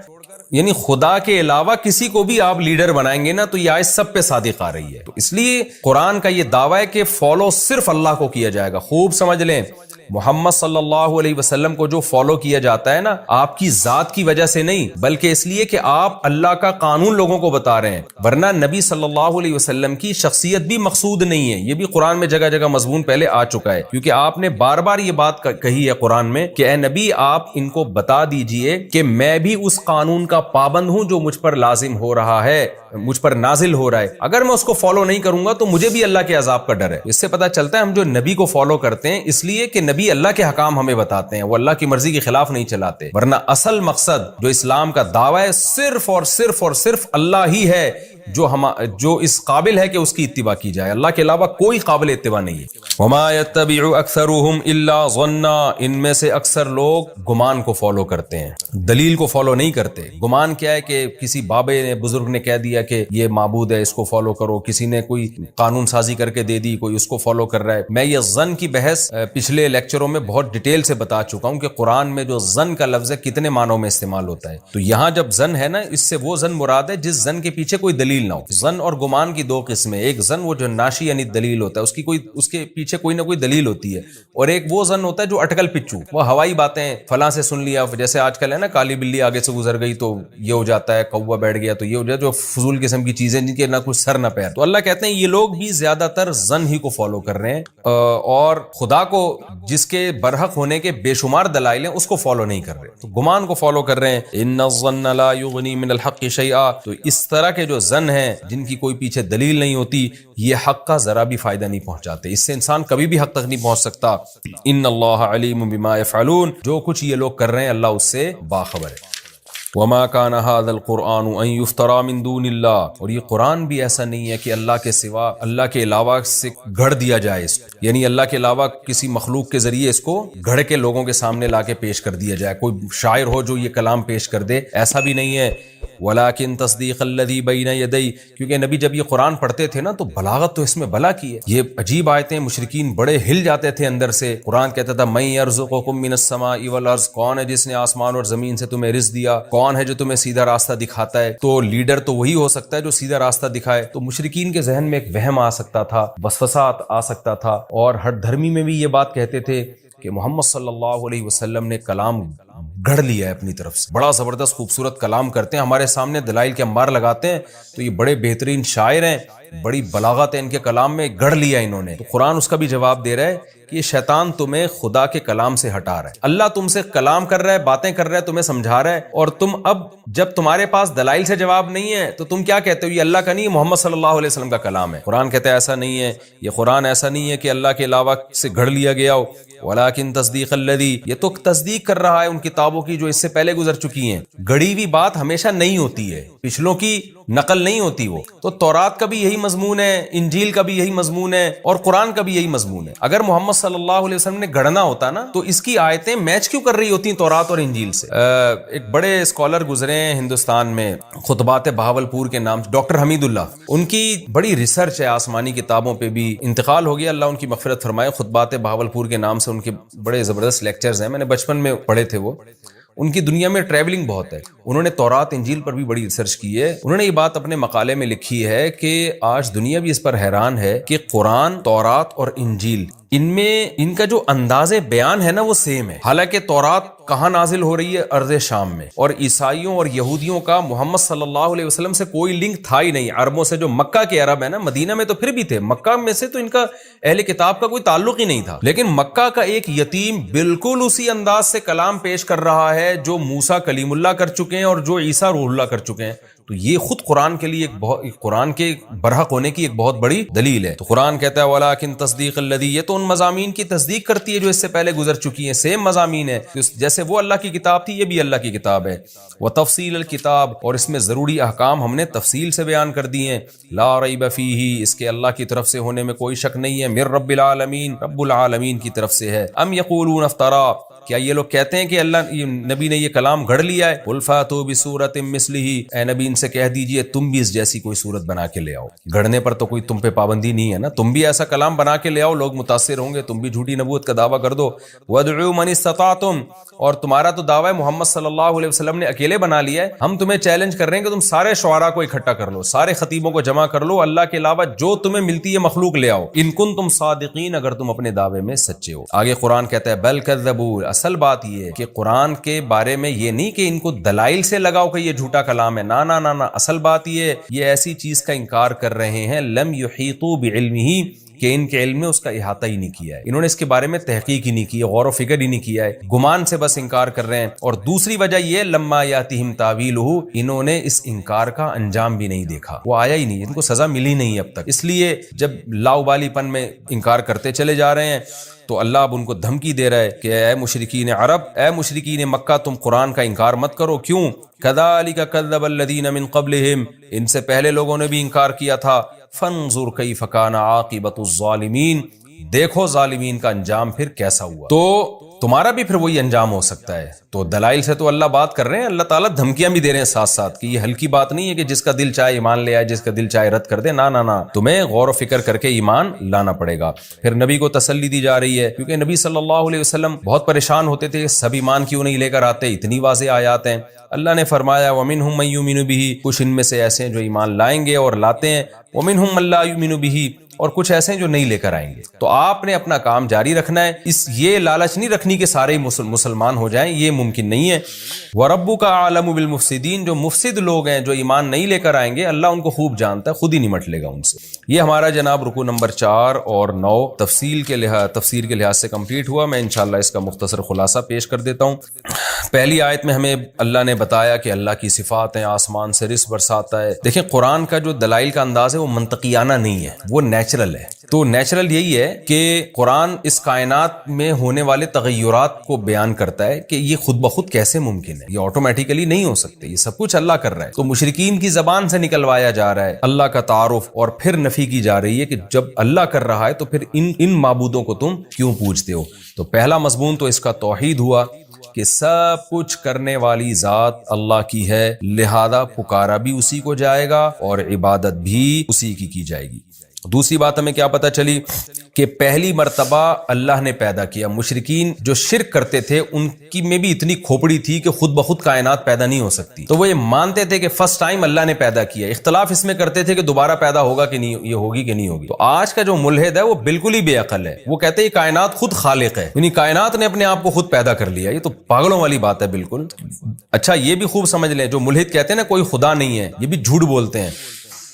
[SPEAKER 1] یعنی خدا کے علاوہ کسی کو بھی آپ لیڈر بنائیں گے نا تو یہ آیت سب پہ صادق آ رہی ہے۔ تو اس لیے قرآن کا یہ دعویٰ ہے کہ فالو صرف اللہ کو کیا جائے گا۔ خوب سمجھ لیں، محمد صلی اللہ علیہ وسلم کو جو فالو کیا جاتا ہے نا، آپ کی ذات کی وجہ سے نہیں، بلکہ اس لیے کہ آپ اللہ کا قانون لوگوں کو بتا رہے ہیں، ورنہ نبی صلی اللہ علیہ وسلم کی شخصیت بھی مقصود نہیں ہے۔ یہ بھی قرآن میں جگہ جگہ مضمون پہلے آ چکا ہے، کیونکہ آپ نے بار بار یہ بات کہی ہے قرآن میں کہ اے نبی، آپ ان کو بتا دیجئے کہ میں بھی اس قانون کا پابند ہوں جو مجھ پر لازم ہو رہا ہے، مجھ پر نازل ہو رہا ہے، اگر میں اس کو فالو نہیں کروں گا تو مجھے بھی اللہ کے عذاب کا ڈر ہے۔ اس سے پتہ چلتا ہے ہم جو نبی کو فالو کرتے ہیں اس لیے کہ نبی اللہ کے حکام ہمیں بتاتے ہیں، وہ اللہ کی مرضی کے خلاف نہیں چلاتے، ورنہ اصل مقصد جو اسلام کا دعویٰ ہے صرف اور صرف اور صرف اللہ ہی ہے جو اس قابل ہے کہ اس کی اتباع کی جائے، اللہ کے علاوہ کوئی قابل اتباع نہیں ہے۔ وما يتبع اکثرهم الا ظنا، ان میں سے اکثر لوگ گمان کو فالو کرتے ہیں، دلیل کو فالو نہیں کرتے۔ گمان کیا ہے کہ کسی بابے نے، بزرگ نے کہہ دیا کہ یہ معبود ہے، اس کو فالو کرو، کسی نے کوئی قانون سازی کر کے دے دی، کوئی اس کو فالو کر رہا ہے۔ میں یہ ظن کی بحث پچھلے لیکچروں میں بہت ڈیٹیل سے بتا چکا ہوں کہ قرآن میں جو ظن کا لفظ ہے کتنے معنوں میں استعمال ہوتا ہے۔ تو یہاں جب ظن ہے نا، اس سے وہ ظن مراد ہے جس ظن کے پیچھے کوئی دلیل نہ ہو۔ ظن اور گمان کی دو قسمیں، ایک ظن وہ جو ناشی یعنی دلیل ہوتا ہے، اس کے پیچھے کوئی نہ کوئی دلیل ہوتی ہے، اور ایک وہ ظن ہوتا ہے جو اٹکل پچو، وہ ہوائی باتیں، فلاں سے سن لیا، جیسے آج کل ہے نا کالی بلی آگے سے گزر گئی تو یہ ہو جاتا ہے، کوا بیٹھ گیا تو یہ ہو جاتا ہے، جو فضول قسم کی چیزیں جن کے نہ کچھ سر نہ پیر۔ تو اللہ کہتے ہیں یہ لوگ بھی زیادہ تر ظن ہی کو فالو کر رہے ہیں، اور خدا کو جس کے برحق ہونے کے بے شمار دلائل ہیں اس کو فالو نہیں کر رہے، تو گمان کو فالو کر رہے ہیں۔ ان الظن لا یغنی من الحق شیئا، تو اس طرح کے جو ظن ہیں جن کی کوئی پیچھے دلیل نہیں ہوتی، یہ حق کا ذرا بھی فائدہ نہیں پہنچاتے، اس سے انسان کبھی بھی حق تک نہیں پہنچ سکتا۔ ان اللہ علیم بما یفعلون، جو کچھ یہ لوگ کر رہے ہیں اللہ اس سے باخبر ہے۔ وما كان هذا القرآن ان يفترى من دون اللہ، اور یہ قرآن بھی ایسا نہیں ہے کہ اللہ کے سوا، اللہ کے علاوہ سے گھڑ دیا جائے اس کو، یعنی اللہ کے علاوہ کسی مخلوق کے ذریعے اس کو گھڑ کے لوگوں کے سامنے لا کے پیش کر دیا جائے، کوئی شاعر ہو جو یہ کلام پیش کر دے، ایسا بھی نہیں ہے۔ ولیکن تصدیق الذی بین یدی، کیونکہ نبی جب یہ قرآن پڑھتے تھے نا تو بلاغت تو اس میں بلا کی ہے، یہ عجیب آیتیں، مشرکین بڑے ہل جاتے تھے اندر سے۔ قرآن کہتا تھا من یرزقکم من السماء والارض، کون ہے جس نے آسمان اور زمین سے تمہیں رزق دیا، کون ہے جو تمہیں سیدھا راستہ دکھاتا ہے؟ تو لیڈر تو وہی ہو سکتا ہے جو سیدھا راستہ دکھائے۔ تو مشرکین کے ذہن میں ایک وہم آ سکتا تھا، وسوسات آ سکتا تھا، اور ہر دھرمی میں بھی یہ بات کہتے تھے کہ محمد صلی اللہ علیہ وسلم نے کلام گھڑ لیا ہے اپنی طرف سے، بڑا زبردست خوبصورت کلام کرتے ہیں، ہمارے سامنے دلائل کے انبار لگاتے ہیں، تو یہ بڑے بہترین شاعر ہیں، بڑی بلاغت ہے ان کے کلام میں، گھڑ لیا انہوں نے۔ تو قرآن اس کا بھی جواب دے رہا ہے کہ یہ شیطان تمہیں خدا کے کلام سے ہٹا رہا ہے، اللہ تم سے کلام کر رہا ہے، باتیں کر رہا ہے، تمہیں سمجھا رہا ہے، اور تم اب جب تمہارے پاس دلائل سے جواب نہیں ہے تو تم کیا کہتے ہو؟ یہ اللہ کا نہیں ہے، محمد صلی اللہ علیہ وسلم کا کلام ہے۔ قرآن کہتا ہے ایسا نہیں ہے، یہ قرآن ایسا نہیں ہے کہ اللہ کے علاوہ سے گھڑ لیا گیا ہو۔ ولیکن تصدیق الذی، یہ تو تصدیق کر رہا ہے ان کتابوں کی جو اس سے پہلے گزر چکی ہیں۔ گھڑی ہوئی بات ہمیشہ نہیں ہوتی ہے، پچھلوں کی نقل نہیں ہوتی وہ. تو تورات کا بھی یہی مضمون ہے, انجیل کا بھی یہی مضمون ہے, اور قرآن کا بھی یہی مضمون ہے. اگر محمد صلی اللہ علیہ وسلم نے گڑھنا ہوتا نا تو اس کی آیتیں میچ کیوں کر رہی ہوتی ہیں تورات اور انجیل سے؟ ایک بڑے اسکالر گزرے ہیں ہندوستان میں, خطبات بہاولپور کے نام, ڈاکٹر حمید اللہ. ان کی بڑی ریسرچ ہے آسمانی کتابوں پہ بھی, انتقال ہو گیا, اللہ ان کی مغفرت فرمائے. خطبات بہاولپور کے نام سے ان کے بڑے زبردست لیکچرز ہیں, میں نے بچپن میں پڑھے تھے وہ. ان کی دنیا میں ٹریولنگ بہت ہے, انہوں نے تورات انجیل پر بھی بڑی ریسرچ کی ہے. انہوں نے یہ بات اپنے مقالے میں لکھی ہے کہ آج دنیا بھی اس پر حیران ہے کہ قرآن, تورات اور انجیل, ان میں ان کا جو انداز بیان ہے نا وہ سیم ہے. حالانکہ تورات کہاں نازل ہو رہی ہے؟ ارض شام میں, اور عیسائیوں اور یہودیوں کا محمد صلی اللہ علیہ وسلم سے کوئی لنک تھا ہی نہیں. عربوں سے, جو مکہ کے عرب ہیں نا, مدینہ میں تو پھر بھی تھے, مکہ میں سے تو ان کا اہل کتاب کا کوئی تعلق ہی نہیں تھا. لیکن مکہ کا ایک یتیم بالکل اسی انداز سے کلام پیش کر رہا ہے جو موسیٰ کلیم اللہ کر چکے ہیں اور جو عیسیٰ روح اللہ کر چکے ہیں. تو یہ خود قرآن کے لیے قرآن کے برحق ہونے کی ایک بہت بڑی دلیل ہے. تو قرآن کہتا ہے وَلَٰكِن تَصْدِيقَ الَّذِي, یہ تو ان مضامین کی تصدیق کرتی ہے جو اس سے پہلے گزر چکی ہیں, سیم مضامین ہے. جیسے وہ اللہ کی کتاب تھی, یہ بھی اللہ کی کتاب ہے. وَتَفْصِيلَ الْكِتاب, اور اس میں ضروری احکام ہم نے تفصیل سے بیان کر دیے ہیں. لَا رَيْبَ فِيهِ, اس کے اللہ کی طرف سے ہونے میں کوئی شک نہیں ہے. مِن رَبِّ الْعَالَمِينَ, رب العالمین کی طرف سے ہے. ام یقولون افترا, کیا یہ لوگ کہتے ہیں کہ اللہ نبی نے یہ کلام گھڑ لیا ہے؟ قل فاتوا بسورۃ مثلہ, اے نبی ان سے کہہ دیجئے تم بھی اس جیسی کوئی صورت بنا کے لے آؤ. گھڑنے پر تو کوئی تم پہ پابندی نہیں ہے نا, تم بھی ایسا کلام بنا کے لے آؤ, لوگ متاثر ہوں گے, تم بھی جھوٹی نبوت کا دعویٰ کر دو. وادعوا من استطعتم, اور تمہارا تو دعویٰ محمد صلی اللہ علیہ وسلم نے اکیلے بنا لیا ہے, ہم تمہیں چیلنج کر رہے ہیں کہ تم سارے شعراء کو اکٹھا کر لو, سارے خطیبوں کو جمع کر لو, اللہ کے علاوہ جو تمہیں ملتی ہے مخلوق لے آؤ, ان کنتم صادقین, اگر تم اپنے دعوے میں سچے ہو. آگے قرآن کہتا ہے بل کذبوا, اصل بات یہ ہے کہ قرآن کے بارے میں یہ نہیں کہ ان کو دلائل سے لگاؤ کہ یہ جھوٹا کلام ہے, نا نا نا نا, اصل بات یہ ایسی چیز کا انکار کر رہے ہیں لم یحیطوا بعلمہ, کہ ان کے علم میں اس کا احاطہ ہی نہیں کیا ہے, انہوں نے اس کے بارے میں تحقیق ہی نہیں کی, غور و فکر ہی نہیں کیا ہے, گمان سے بس انکار کر رہے ہیں. اور دوسری وجہ یہ لما یاتہم تاویلہ, انہوں نے اس انکار کا انجام بھی نہیں دیکھا, وہ آیا ہی نہیں, ان کو سزا ملی نہیں اب تک. اس لیے جب لاؤبالی پن میں انکار کرتے چلے جا رہے ہیں تو اللہ اب ان کو دھمکی دے رہا ہے کہ اے مشرکین عرب, اے مشرکین مکہ, تم قرآن کا انکار مت کرو. کیوں؟ کذالک کذب الذین من قبلہم, ان سے پہلے لوگوں نے بھی انکار کیا تھا. فانظر کیف کان عاقبۃ الظالمین, دیکھو ظالمین کا انجام پھر کیسا ہوا. تو تمہارا بھی پھر وہی انجام ہو سکتا ہے. تو دلائل سے تو اللہ بات کر رہے ہیں, اللہ تعالیٰ دھمکیاں بھی دے رہے ہیں ساتھ ساتھ, کہ یہ ہلکی بات نہیں ہے کہ جس کا دل چاہے ایمان لے آئے, جس کا دل چاہے رد کر دے. نا نا نا, تمہیں غور و فکر کر کے ایمان لانا پڑے گا. پھر نبی کو تسلی دی جا رہی ہے, کیونکہ نبی صلی اللہ علیہ وسلم بہت پریشان ہوتے تھے, سب ایمان کیوں نہیں لے کر آتے, اتنی واضح آیات ہیں. اللہ نے فرمایا وَمِنْهُمْ مَن يُؤْمِنُ بِهِ, کچھ ان میں سے ایسے ہیں جو ایمان لائیں گے اور لاتے ہیں. وَمِنْهُمْ مَن لَا يُؤْمِنُ بِهِ, اور کچھ ایسے ہیں جو نہیں لے کر آئیں گے. تو آپ نے اپنا کام جاری رکھنا ہے, یہ لالچ نہیں رکھنی کہ سارے مسلمان ہو جائیں, یہ ممکن نہیں ہے. وَرَبُّكَ أَعْلَمُ بِالْمُفْسِدِينَ, جو مفسد لوگ ہیں, جو ایمان نہیں لے کر آئیں گے, اللہ ان کو خوب جانتا ہے, خود ہی نمٹ لے گا ان سے. یہ ہمارا جناب رکوع نمبر 4 اور 9 تفسیر کے لحاظ سے کمپلیٹ ہوا. میں انشاءاللہ اس کا مختصر خلاصہ پیش کر دیتا ہوں. پہلی آیت میں ہمیں اللہ نے بتایا کہ اللہ کی صفات ہیں, آسمان سے رزق برساتا ہے. دیکھیں قرآن کا جو دلائل کا انداز ہے وہ منطقیانہ نہیں ہے, وہ نیچرل ہے. تو نیچرل یہی ہے کہ قرآن اس کائنات میں ہونے والے تغیرات کو بیان کرتا ہے کہ یہ خود بخود کیسے ممکن ہے, یہ آٹومیٹیکلی نہیں ہو سکتے, یہ سب کچھ اللہ کر رہا ہے. تو مشرکین کی زبان سے نکلوایا جا رہا ہے اللہ کا تعارف, اور پھر نفی کی جا رہی ہے کہ جب اللہ کر رہا ہے تو پھر ان معبودوں کو تم کیوں پوجتے ہو. تو پہلا مضمون تو اس کا توحید ہوا کہ سب کچھ کرنے والی ذات اللہ کی ہے, لہذا پکارا بھی اسی کو جائے گا اور عبادت بھی اسی کی جائے گی. دوسری بات ہمیں کیا پتہ چلی کہ پہلی مرتبہ اللہ نے پیدا کیا. مشرکین جو شرک کرتے تھے ان کی میں بھی اتنی کھوپڑی تھی کہ خود بخود کائنات پیدا نہیں ہو سکتی, تو وہ یہ مانتے تھے کہ فرسٹ ٹائم اللہ نے پیدا کیا. اختلاف اس میں کرتے تھے کہ دوبارہ پیدا ہوگا کہ نہیں, یہ ہوگی کہ نہیں ہوگی. تو آج کا جو ملحد ہے وہ بالکل ہی بے عقل ہے, وہ کہتے ہیں کائنات خود خالق ہے, یعنی کائنات نے اپنے آپ کو خود پیدا کر لیا. یہ تو پاگلوں والی بات ہے بالکل. اچھا یہ بھی خوب سمجھ لیں, جو ملحد کہتے ہیں نا کوئی خدا نہیں ہے, یہ بھی جھوٹ بولتے ہیں.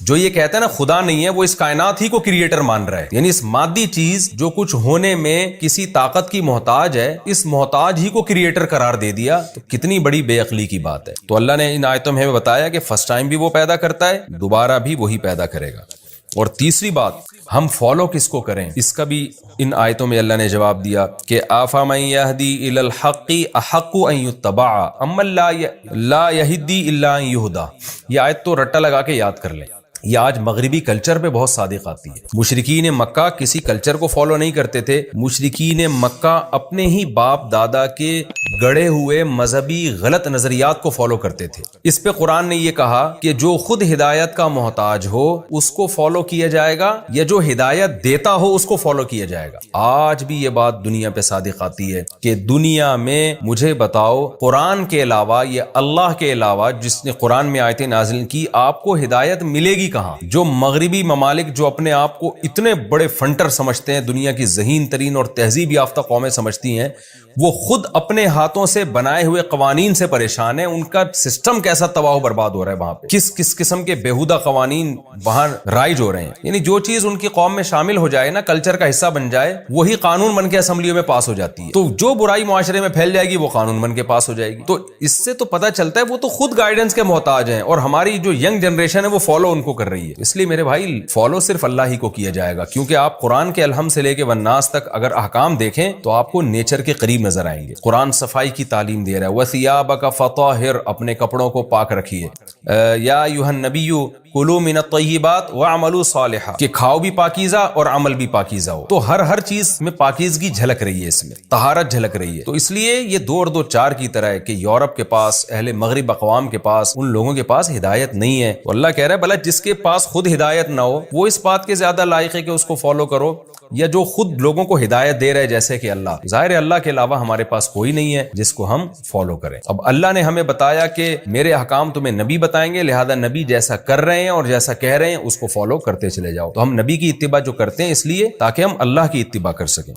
[SPEAKER 1] جو یہ کہتا ہے نا خدا نہیں ہے, وہ اس کائنات ہی کو کریٹر مان رہا ہے, یعنی اس مادی چیز جو کچھ ہونے میں کسی طاقت کی محتاج ہے, اس محتاج ہی کو کریٹر قرار دے دیا. تو کتنی بڑی بے عقلی کی بات ہے. تو اللہ نے ان آیتوں میں بتایا کہ فرسٹ ٹائم بھی وہ پیدا کرتا ہے, دوبارہ بھی وہی پیدا کرے گا. اور تیسری بات ہم فالو کس کو کریں، اس کا بھی ان آیتوں میں اللہ نے جواب دیا کہ آفمن یہدی الی الحق احق ان یتبع امن لا یہدی الا ان یہدی۔ یہ آیت تو رٹا لگا کے یاد کر لیں، یہ آج مغربی کلچر پہ بہت صادق آتی ہے۔ مشرکین مکہ کسی کلچر کو فالو نہیں کرتے تھے، مشرکین مکہ اپنے ہی باپ دادا کے گڑے ہوئے مذہبی غلط نظریات کو فالو کرتے تھے۔ اس پہ قرآن نے یہ کہا کہ جو خود ہدایت کا محتاج ہو اس کو فالو کیا جائے گا، یا جو ہدایت دیتا ہو اس کو فالو کیا جائے گا۔ آج بھی یہ بات دنیا پہ صادق آتی ہے کہ دنیا میں مجھے بتاؤ قرآن کے علاوہ یا اللہ کے علاوہ جس نے قرآن میں آیتیں نازل کی آپ کو ہدایت ملے گی کہاں؟ جو مغربی ممالک جو اپنے آپ کو اتنے بڑے فنٹر سمجھتے ہیں، دنیا کی ذہین ترین اور تہذیب یافتہ قومیں سمجھتی ہیں، وہ خود اپنے ہاتھوں سے بنائے ہوئے قوانین سے پریشان ہیں۔ ان کا سسٹم کیسا تباہ و برباد ہو رہا ہے وہاں پہ، کس قسم کے بیہودہ قوانین وہاں رائج ہو رہے ہیں۔ یعنی جو چیز ان کی قوم میں شامل ہو جائے نا، کلچر کا حصہ بن جائے، وہی قانون بن کے اسمبلیوں میں پاس ہو جاتی ہے۔ تو جو برائی معاشرے میں پھیل جائے گی وہ قانون بن کے پاس ہو جائے گی۔ تو اس سے تو پتہ چلتا ہے وہ تو خود گائیڈنس کے محتاج ہیں، اور ہماری جو ینگ جنریشن ہے وہ فالو ان کو کر رہی ہے۔ اس لیے میرے بھائی فالو صرف اللہ ہی کو کیا جائے گا، کیونکہ آپ قرآن کے الحم سے لے کے والناس تک اگر احکام دیکھیں تو آپ کو نیچر کے قریب نظر آئیں گے۔ قرآن صفائی کی تعلیم دے رہا ہے، وَثِيَابَكَ فَطَهِّرْ، اپنے کپڑوں کو پاک رکھیے، یا ایھا النبی کلوا من الطیبات واعملوا صالحا، کہ کھاؤ بھی پاکیزہ اور عمل بھی پاکیزہ ہو۔ تو ہر چیز میں پاکیزگی جھلک رہی ہے، اس میں طہارت جھلک رہی ہے۔ تو اس لیے یہ 2 اور 2 4 کی طرح ہے کہ یورپ کے پاس، اہل مغرب اقوام کے پاس، ان لوگوں کے پاس ہدایت نہیں ہے۔ تو اللہ کہہ رہا ہے بھلا جس کے پاس خود ہدایت نہ ہو وہ اس بات کے زیادہ لائق ہے کہ اس کو فالو کرو، یا جو خود لوگوں کو ہدایت دے رہے جیسے کہ اللہ۔ ظاہر ہے اللہ کے علاوہ ہمارے پاس کوئی نہیں ہے جس کو ہم فالو کریں۔ اب اللہ نے ہمیں بتایا کہ میرے احکام تمہیں نبی بتائیں گے، لہذا نبی جیسا کر رہے ہیں اور جیسا کہہ رہے ہیں اس کو فالو کرتے چلے جاؤ۔ تو ہم نبی کی اتباع جو کرتے ہیں اس لیے تاکہ ہم اللہ کی اتباع کر سکیں۔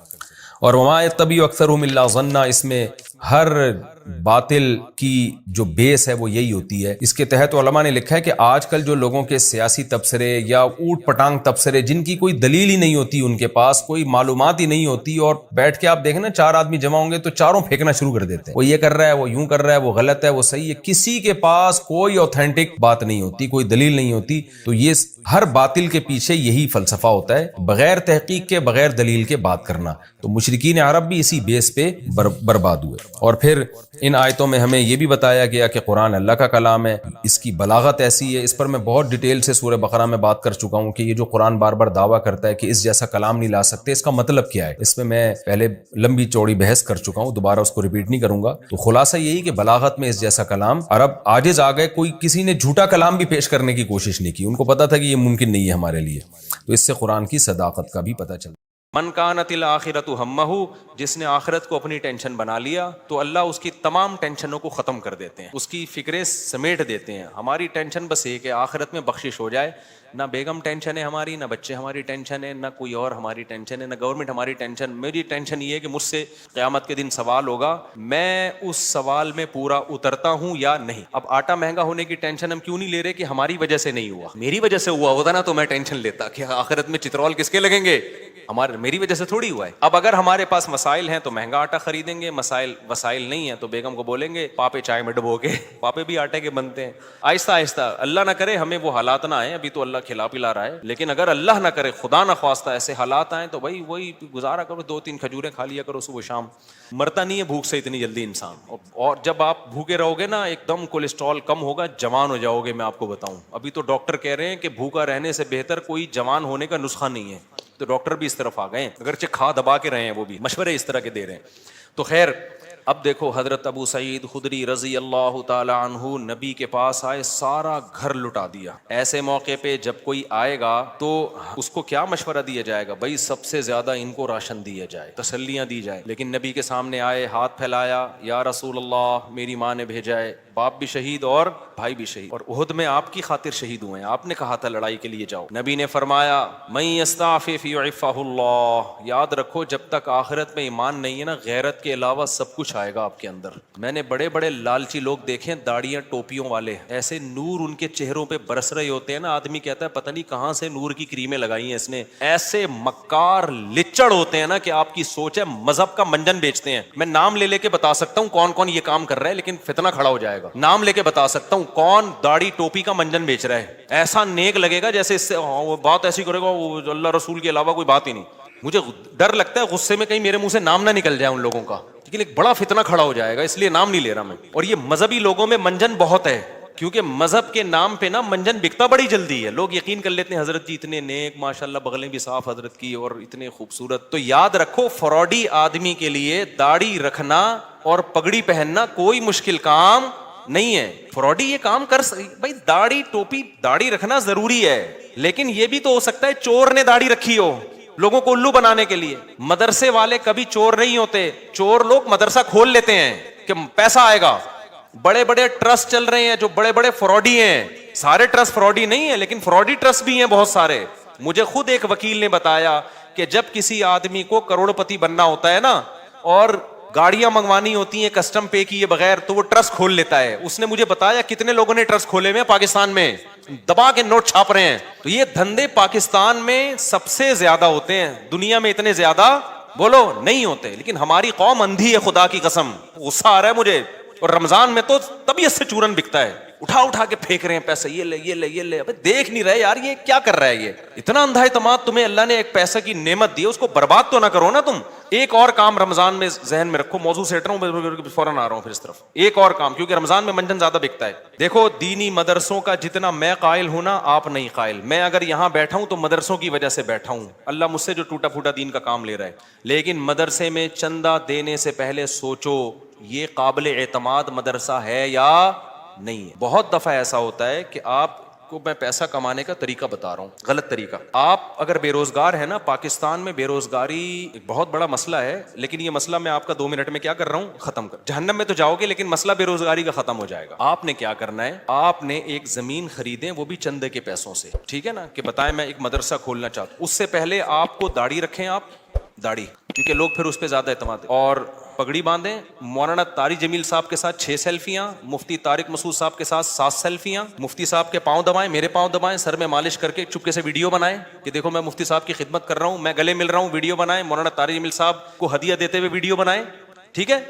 [SPEAKER 1] اور وما یتبع اکثرهم الا ظنا، اس میں ہر باطل کی جو بیس ہے وہ یہی ہوتی ہے۔ اس کے تحت علماء نے لکھا ہے کہ آج کل جو لوگوں کے سیاسی تبصرے یا اوٹ پٹانگ تبصرے، جن کی کوئی دلیل ہی نہیں ہوتی، ان کے پاس کوئی معلومات ہی نہیں ہوتی، اور بیٹھ کے آپ دیکھیں نا 4 آدمی جمع ہوں گے تو چاروں پھینکنا شروع کر دیتے ہیں، وہ یہ کر رہا ہے، وہ یوں کر رہا ہے، وہ غلط ہے، وہ صحیح ہے۔ کسی کے پاس کوئی اوتھینٹک بات نہیں ہوتی، کوئی دلیل نہیں ہوتی۔ تو یہ ہر باطل کے پیچھے یہی فلسفہ ہوتا ہے، بغیر تحقیق کے، بغیر دلیل کے بات کرنا۔ تو مشرکین عرب بھی اسی بیس پہ برباد ہوئے۔ اور پھر ان آیتوں میں ہمیں یہ بھی بتایا گیا کہ قرآن اللہ کا کلام ہے، اس کی بلاغت ایسی ہے۔ اس پر میں بہت ڈیٹیل سے سورہ بقرہ میں بات کر چکا ہوں کہ یہ جو قرآن بار بار دعویٰ کرتا ہے کہ اس جیسا کلام نہیں لا سکتے، اس کا مطلب کیا ہے۔ اس میں پہلے لمبی چوڑی بحث کر چکا ہوں، دوبارہ اس کو ریپیٹ نہیں کروں گا۔ تو خلاصہ یہی کہ بلاغت میں اس جیسا کلام عرب عاجز آ گئے، کوئی کسی نے جھوٹا کلام بھی پیش کرنے کی کوشش نہیں کی، ان کو پتا تھا کہ یہ ممکن نہیں ہے ہمارے لیے۔ تو اس سے قرآن کی صداقت کا بھی پتہ چلتا ہے۔ من کانت الآخرۃ ہمہ، جس نے آخرت کو اپنی ٹینشن بنا لیا تو اللہ اس کی تمام ٹینشنوں کو ختم کر دیتے ہیں، اس کی فکریں سمیٹ دیتے ہیں۔ ہماری ٹینشن بس ایک ہے، آخرت میں بخشش ہو جائے۔ نہ بیگم ٹینشن ہے ہماری، نہ بچے ہماری ٹینشن ہے، نہ کوئی اور ہماری ٹینشن ہے، نہ گورنمنٹ ہماری ٹینشن۔ میری ٹینشن یہ ہے کہ مجھ سے قیامت کے دن سوال ہوگا، میں اس سوال میں پورا اترتا ہوں یا نہیں۔ اب آٹا مہنگا ہونے کی ٹینشن ہم کیوں نہیں لے رہے کہ ہماری وجہ سے نہیں ہوا، میری وجہ سے ہوا ہوتا نا تو میں ٹینشن لیتا کہ آخرت میں چترول کس کے لگیں گے، میری وجہ سے تھوڑی ہوا ہے۔ اب اگر ہمارے پاس مسائل ہیں تو مہنگا آٹا خریدیں گے، وسائل نہیں ہیں تو بیگم کو بولیں گے پاپے چائے میں ڈبو کے، پاپے بھی آٹے کے بنتے ہیں۔ آہستہ آہستہ، اللہ نہ کرے ہمیں وہ حالات نہ آئے، ابھی تو اللہ کھلا پلا رہا ہے، لیکن اگر اللہ نہ کرے، خدا نہ خواستہ ایسے حالات آئیں تو بھائی وہی گزارا کرو، 2-3 کھجوریں کھا لیا کرو صبح شام۔ مرتا نہیں ہے بھوک سے اتنی جلدی انسان، اور جب آپ بھوکے رہو گے نا ایک دم کولیسٹرول کم ہوگا، جوان ہو جاؤ گے۔ میں آپ کو بتاؤں، ابھی تو ڈاکٹر کہہ رہے ہیں کہ بھوکا رہنے سے بہتر کوئی جوان ہونے کا نسخہ نہیں ہے، تو ڈاکٹر بھی اس طرف آ گئے ہیں، اگرچہ کھا دبا کے رہے ہیں، وہ بھی مشورے اس طرح کے دے رہے ہیں۔ تو خیر، اب دیکھو حضرت ابو سعید خدری رضی اللہ تعالی عنہ نبی کے پاس آئے، سارا گھر لٹا دیا۔ ایسے موقع پہ جب کوئی آئے گا تو اس کو کیا مشورہ دیا جائے گا؟ بھائی سب سے زیادہ ان کو راشن دیا جائے، تسلیاں دی جائے۔ لیکن نبی کے سامنے آئے، ہاتھ پھیلایا، یا رسول اللہ میری ماں نے بھیجا ہے، باپ بھی شہید اور بھائی بھی شہید، اور احد میں آپ کی خاطر شہید ہوئے ہیں، آپ نے کہا تھا لڑائی کے لیے جاؤ۔ نبی نے فرمایا من یستعفف یعفہ اللہ، یاد رکھو جب تک آخرت میں ایمان نہیں ہے نا، غیرت کے علاوہ سب کچھ آئے گا آپ کے اندر۔ میں نے بڑے بڑے لالچی لوگ دیکھے، داڑیاں ٹوپیوں والے، ایسے نور ان کے چہروں پہ برس رہے ہوتے ہیں نا، آدمی کہتا ہے پتہ نہیں کہاں سے نور کی کریمیں لگائی ہیں اس نے۔ ایسے مکار لچڑ ہوتے ہیں نا کہ آپ کی سوچ ہے، مذہب کا منجن بیچتے ہیں۔ میں نام لے لے کے بتا سکتا ہوں کون کون یہ کام کر رہا ہے، لیکن فتنہ کھڑا ہو جائے گا۔
[SPEAKER 2] گا. نام لے کے بتا سکتا ہوں کون داڑھی ٹوپی کا منجن بیچ رہا ہے, ایسا نیک لگے گا جیسے اس سے وہ بات ایسی کرے گا, وہ اللہ رسول کے علاوہ کوئی بات ہی نہیں. مجھے ڈر لگتا ہے غصے میں کہیں میرے منہ سے نام نہ نکل جائے ان لوگوں کا, لیکن ایک بڑا فتنہ کھڑا ہو جائے گا, اس لیے نام نہیں لے رہا میں. اور یہ مذہبی لوگوں میں منجن بہت ہے, کیونکہ مذہب کے نام پہ نا منجن بکتا بڑی جلدی ہے. لوگ یقین کر لیتے ہیں حضرت جی اتنے نیک, ماشاءاللہ بغلیں بھی صاف حضرت کی اور اتنے خوبصورت. تو یاد رکھو فراڈی آدمی کے لیے داڑھی رکھنا اور پگڑی پہننا کوئی مشکل کام نہیں ہے. فراڈی یہ کام کر بھائی داڑھی ٹوپی داڑھی رکھنا ضروری ہے, لیکن یہ بھی تو ہو سکتا ہے چور نے داڑھی رکھی ہو لوگوں کو الو بنانے کے لیے. مدرسے والے کبھی چور نہیں ہوتے, چور لوگ مدرسہ کھول لیتے ہیں کہ پیسہ آئے گا. بڑے بڑے ٹرسٹ چل رہے ہیں جو بڑے بڑے فراڈی ہیں, سارے ٹرسٹ فراڈی نہیں ہیں لیکن فراڈی ٹرسٹ بھی ہیں بہت سارے. مجھے خود ایک وکیل نے بتایا کہ جب کسی آدمی کو کروڑ پتی بننا ہوتا ہے نا اور گاڑیاں منگوانی ہوتی ہیں کسٹم پے کیے بغیر, تو وہ ٹرسٹ کھول لیتا ہے. اس نے مجھے بتایا کتنے لوگوں نے ٹرسٹ کھولے ہوئے پاکستان میں, دبا کے نوٹ چھاپ رہے ہیں. تو یہ دھندے پاکستان میں سب سے زیادہ ہوتے ہیں, دنیا میں اتنے زیادہ بولو نہیں ہوتے. لیکن ہماری قوم اندھی ہے, خدا کی قسم غصہ آ رہا ہے مجھے. اور رمضان میں تو طبیعت سے چورن بکتا ہے, اٹھا اٹھا کے پھینک رہے ہیں پیسے, یہ لے یہ لے یہ لے. ابے دیکھ نہیں رہے یار یہ کیا کر رہا ہے, یہ اتنا اندھا اعتماد. تمہیں اللہ نے ایک پیسے کی نعمت دی, اس کو برباد تو نہ کرو نا تم. ایک اور کام رمضان میں ذہن میں رکھو, موضوع سیٹ رہا ہوں فوراً آ رہا ہوں پھر اس طرف. ایک اور کام, کیونکہ رمضان میں منجن زیادہ بکتا ہے. دیکھو دینی مدرسوں کا جتنا میں قائل ہوں نا آپ نہیں قائل. میں اگر یہاں بیٹھا ہوں تو مدرسوں کی وجہ سے بیٹھا ہوں, اللہ مجھ سے جو ٹوٹا پھوٹا دین کا کام لے رہا ہے. لیکن مدرسے میں چندہ دینے سے پہلے سوچو یہ قابل اعتماد مدرسہ ہے یا نہیں ہے. بہت دفعہ ایسا ہوتا ہے کہ آپ کو میں پیسہ کمانے کا طریقہ بتا رہا ہوں, غلط طریقہ. آپ اگر بے روزگار ہے نا, پاکستان میں بے روزگاری ایک بہت بڑا مسئلہ ہے, لیکن یہ مسئلہ میں آپ کا 2 منٹ میں کیا کر رہا ہوں ختم کر. جہنم میں تو جاؤ گے لیکن مسئلہ بے روزگاری کا ختم ہو جائے گا. آپ نے کیا کرنا ہے, آپ نے ایک زمین خریدیں, وہ بھی چندے کے پیسوں سے, ٹھیک ہے نا, کہ بتائیں میں ایک مدرسہ کھولنا چاہتا ہوں. اس سے پہلے آپ کو داڑھی رکھیں, آپ داڑھی, کیونکہ لوگ پھر اس پہ زیادہ اعتماد ہے, اور پگڑی باندھیں. مولانا طارق جمیل صاحب کے ساتھ 6 سیلفیاں, مفتی طارق مسعود صاحب کے ساتھ 7 سیلفیاں. مفتی صاحب کے پاؤں دبائیں, میرے پاؤں دبائیں, سر میں مالش کر کے چپکے سے ویڈیو بنائیں کہ دیکھو میں مفتی صاحب کی خدمت کر رہا ہوں, میں گلے مل رہا ہوں, ویڈیو بنائیں. مولانا طارق جمیل صاحب کو ہدیہ دیتے ہوئے ویڈیو بنائیں, ٹھیک ہے.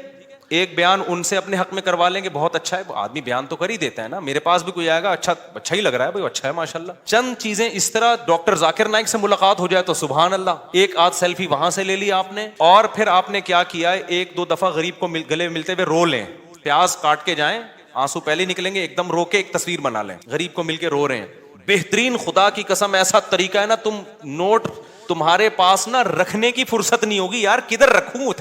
[SPEAKER 2] ایک بیان ان سے اپنے حق میں کروا لیں گے, بہت اچھا ہے, آدمی بیان تو کر ہی دیتا ہے نا. میرے پاس بھی کوئی آئے گا, اچھا ہی لگ رہا ہے بھائی, اچھا ہے ماشاءاللہ. چند چیزیں اس طرح, ڈاکٹر ذاکر نائک سے ملاقات ہو جائے تو سبحان اللہ, ایک آدھ سیلفی وہاں سے لے لی آپ نے. اور پھر آپ نے کیا کیا ہے, 1-2 دفعہ غریب کو گلے ملتے ہوئے رو لیں, پیاز کاٹ کے جائیں, آنسو پہلے نکلیں گے, ایک دم رو کے ایک تصویر بنا لیں, غریب کو مل کے رو رہے ہیں. بہترین, خدا کی قسم ایسا طریقہ ہے نا, تم نوٹ تمہارے پاس نا رکھنے کی فرصت نہیں ہوگی یار, کدھر رکھوں,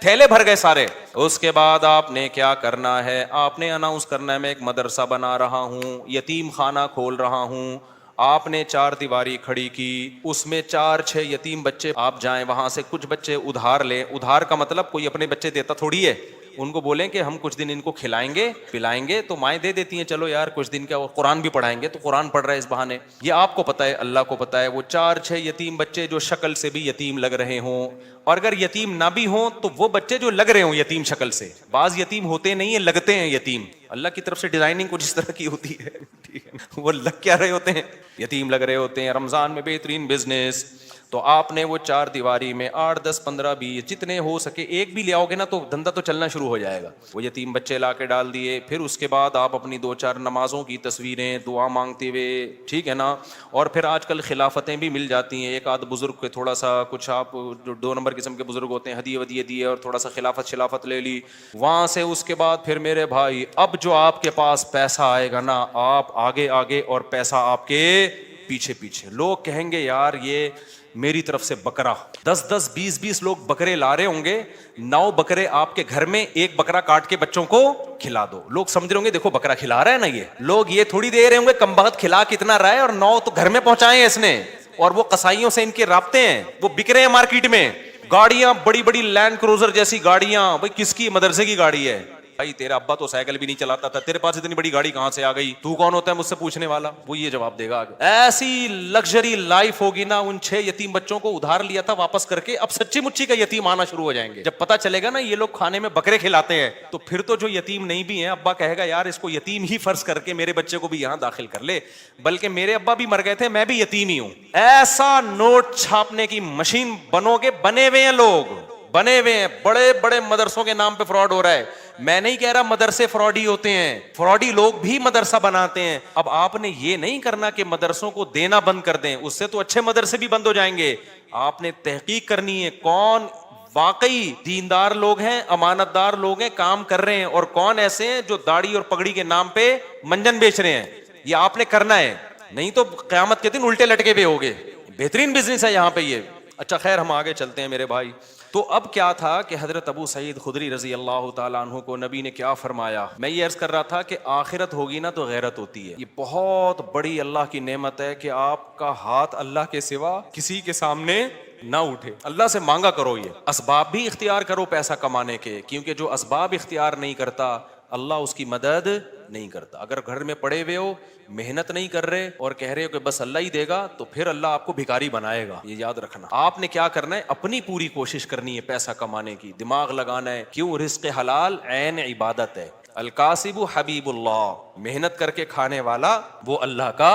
[SPEAKER 2] تھیلے بھر گئے سارے. اس کے بعد آپ نے کیا کرنا ہے, آپ نے اناؤنس کرنا ہے میں ایک مدرسہ بنا رہا ہوں, یتیم خانہ کھول رہا ہوں. آپ نے 4 دیواری کھڑی کی, اس میں 4-6 یتیم بچے, آپ جائیں وہاں سے کچھ بچے ادھار لیں. ادھار کا مطلب کوئی اپنے بچے دیتا تھوڑی ہے, ان کو بولیں کہ ہم کچھ دن ان کو کھلائیں گے پلائیں گے, تو مائیں دے دیتی ہیں, چلو یار کچھ دن کیا, قرآن بھی پڑھائیں گے, تو قرآن پڑھ رہا ہے اس بہانے. یہ آپ کو پتہ ہے, اللہ کو پتہ ہے. وہ 4-6 یتیم بچے جو شکل سے بھی یتیم لگ رہے ہوں, اور اگر یتیم نہ بھی ہوں تو وہ بچے جو لگ رہے ہوں یتیم شکل سے, بعض یتیم ہوتے نہیں ہیں, لگتے ہیں یتیم, اللہ کی طرف سے ڈیزائننگ کچھ اس طرح کی ہوتی ہے, ٹھیک ہے, وہ لگ کیا رہے ہوتے ہیں, یتیم لگ رہے ہوتے ہیں. رمضان میں بہترین بزنس. تو آپ نے وہ 4 دیواری میں 8, 10, 15, 20 جتنے ہو سکے, ایک بھی لے آؤ گے نا تو دھندا تو چلنا شروع ہو جائے گا. وہ یتیم بچے لا کے ڈال دیے. پھر اس کے بعد آپ اپنی 2-4 نمازوں کی تصویریں, دعا مانگتے ہوئے, ٹھیک ہے نا. اور پھر آج کل خلافتیں بھی مل جاتی ہیں, ایک آدھ بزرگ کے تھوڑا سا کچھ, آپ جو 2 نمبر قسم کے بزرگ ہوتے ہیں, ہدیے ودیے دیے اور تھوڑا سا خلافت لے لی وہاں سے. اس کے بعد پھر میرے بھائی, اب جو آپ کے پاس پیسہ آئے گا نا, آپ آگے آگے اور پیسہ آپ کے پیچھے پیچھے. لوگ کہیں گے یار یہ میری طرف سے بکرا, 10-10, 20-20 لوگ بکرے لا رہے ہوں گے, 9 بکرے آپ کے گھر میں, 1 بکرا کاٹ کے بچوں کو کھلا دو. لوگ سمجھ رہے ہوں گے دیکھو بکرا کھلا رہا ہے نا, یہ لوگ یہ تھوڑی دے رہے ہوں گے کم بخت کھلا کتنا رہا ہے, اور 9 تو گھر میں پہنچائے ہیں اس نے, اور وہ قصائیوں سے ان کے رابطے ہیں, وہ بک رہے ہیں مارکیٹ میں. گاڑیاں بڑی بڑی لینڈ کروزر جیسی گاڑیاں, بھائی کس کی, مدرسے کی گاڑی ہے. بھائی تیرا ابا تو سائیکل بھی نہیں چلاتا تھا, تیرے پاس اتنی بڑی گاڑی کہاں سے آ گئی, تو کون ہوتا ہے مجھ سے پوچھنے والا. وہ یہ جواب دے گا آگے. ایسی لگژری لائف ہوگی نا. ان 6 یتیم بچوں کو ادھار لیا تھا واپس کر کے, اب سچی مچی کا یتیم آنا شروع ہو جائیں گے. جب پتا چلے گا نا یہ لوگ کھانے میں بکرے کھلاتے ہیں, تو پھر تو جو یتیم نہیں بھی ہیں, ابا کہے گا یار اس کو یتیم ہی فرض کر کے میرے بچے کو بھی یہاں داخل کر لے, بلکہ میرے ابا بھی مر گئے تھے, میں بھی یتیم ہی ہوں. ایسا نوٹ چھاپنے کی مشین بنو گے, بنے ہوئے ہیں لوگ, بنے ہوئے ہیں. بڑے بڑے مدرسوں کے نام پہ فراڈ ہو رہا ہے. میں نہیں کہہ رہا مدرسے فراڈی ہوتے ہیں، فراڈی لوگ بھی مدرسہ بناتے ہیں. اب آپ نے یہ نہیں کرنا کہ مدرسوں کو دینا بند کر دیں، اس سے تو اچھے مدرسے بھی بند ہو جائیں گے. آپ نے تحقیق کرنی ہے کون واقعی دیندار لوگ ہیں، امانت دار لوگ ہیں، کام کر رہے ہیں، اور کون ایسے ہیں جو داڑھی اور پگڑی کے نام پہ منجن بیچ رہے ہیں. یہ آپ نے کرنا ہے، نہیں تو قیامت کے دن الٹے لٹکے پہ ہوگے. بہترین بزنس ہے یہاں پہ یہ. اچھا خیر، ہم آگے چلتے ہیں میرے بھائی. تو اب کیا تھا کہ حضرت ابو سعید خدری رضی اللہ تعالیٰ عنہ کو نبی نے کیا فرمایا. میں یہ عرض کر رہا تھا کہ آخرت ہوگی نا تو غیرت ہوتی ہے. یہ بہت بڑی اللہ کی نعمت ہے کہ آپ کا ہاتھ اللہ کے سوا کسی کے سامنے نہ اٹھے. اللہ سے مانگا کرو، یہ اسباب بھی اختیار کرو پیسہ کمانے کے، کیونکہ جو اسباب اختیار نہیں کرتا اللہ اس کی مدد نہیں کرتا. اگر گھر میں پڑے ہوئے ہو، محنت نہیں کر رہے اور کہہ رہے ہو کہ بس اللہ ہی دے گا، تو پھر اللہ آپ کو بھکاری بنائے گا. یہ یاد رکھنا. آپ نے کیا کرنا ہے، اپنی پوری کوشش کرنی ہے پیسہ کمانے کی، دماغ لگانا ہے. کیوں؟ رزق حلال عین عبادت ہے. الکاسب حبیب اللہ، محنت کر کے کھانے والا وہ اللہ کا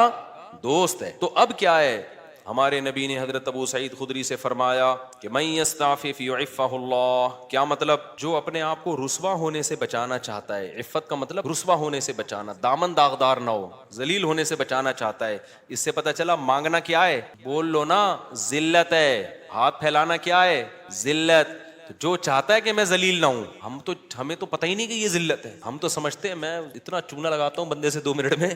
[SPEAKER 2] دوست ہے. تو اب کیا ہے، ہمارے نبی نے حضرت ابو سعید خدری سے فرمایا کہ من یستعفف یعفہ اللہ. کیا مطلب؟ جو اپنے آپ کو رسوا ہونے سے بچانا چاہتا ہے، عفت کا مطلب رسوا ہونے سے بچانا، دامن داغدار نہ ہو، ذلیل ہونے سے بچانا چاہتا ہے. اس سے پتہ چلا مانگنا کیا ہے، بول لو نا، ذلت ہے. ہاتھ پھیلانا کیا ہے، ذلت. تو جو چاہتا ہے کہ میں ذلیل نہ ہوں، ہمیں تو پتہ ہی نہیں کہ یہ ذلت ہے. ہم تو سمجھتے ہیں میں اتنا چونا لگاتا ہوں بندے سے 2 منٹ میں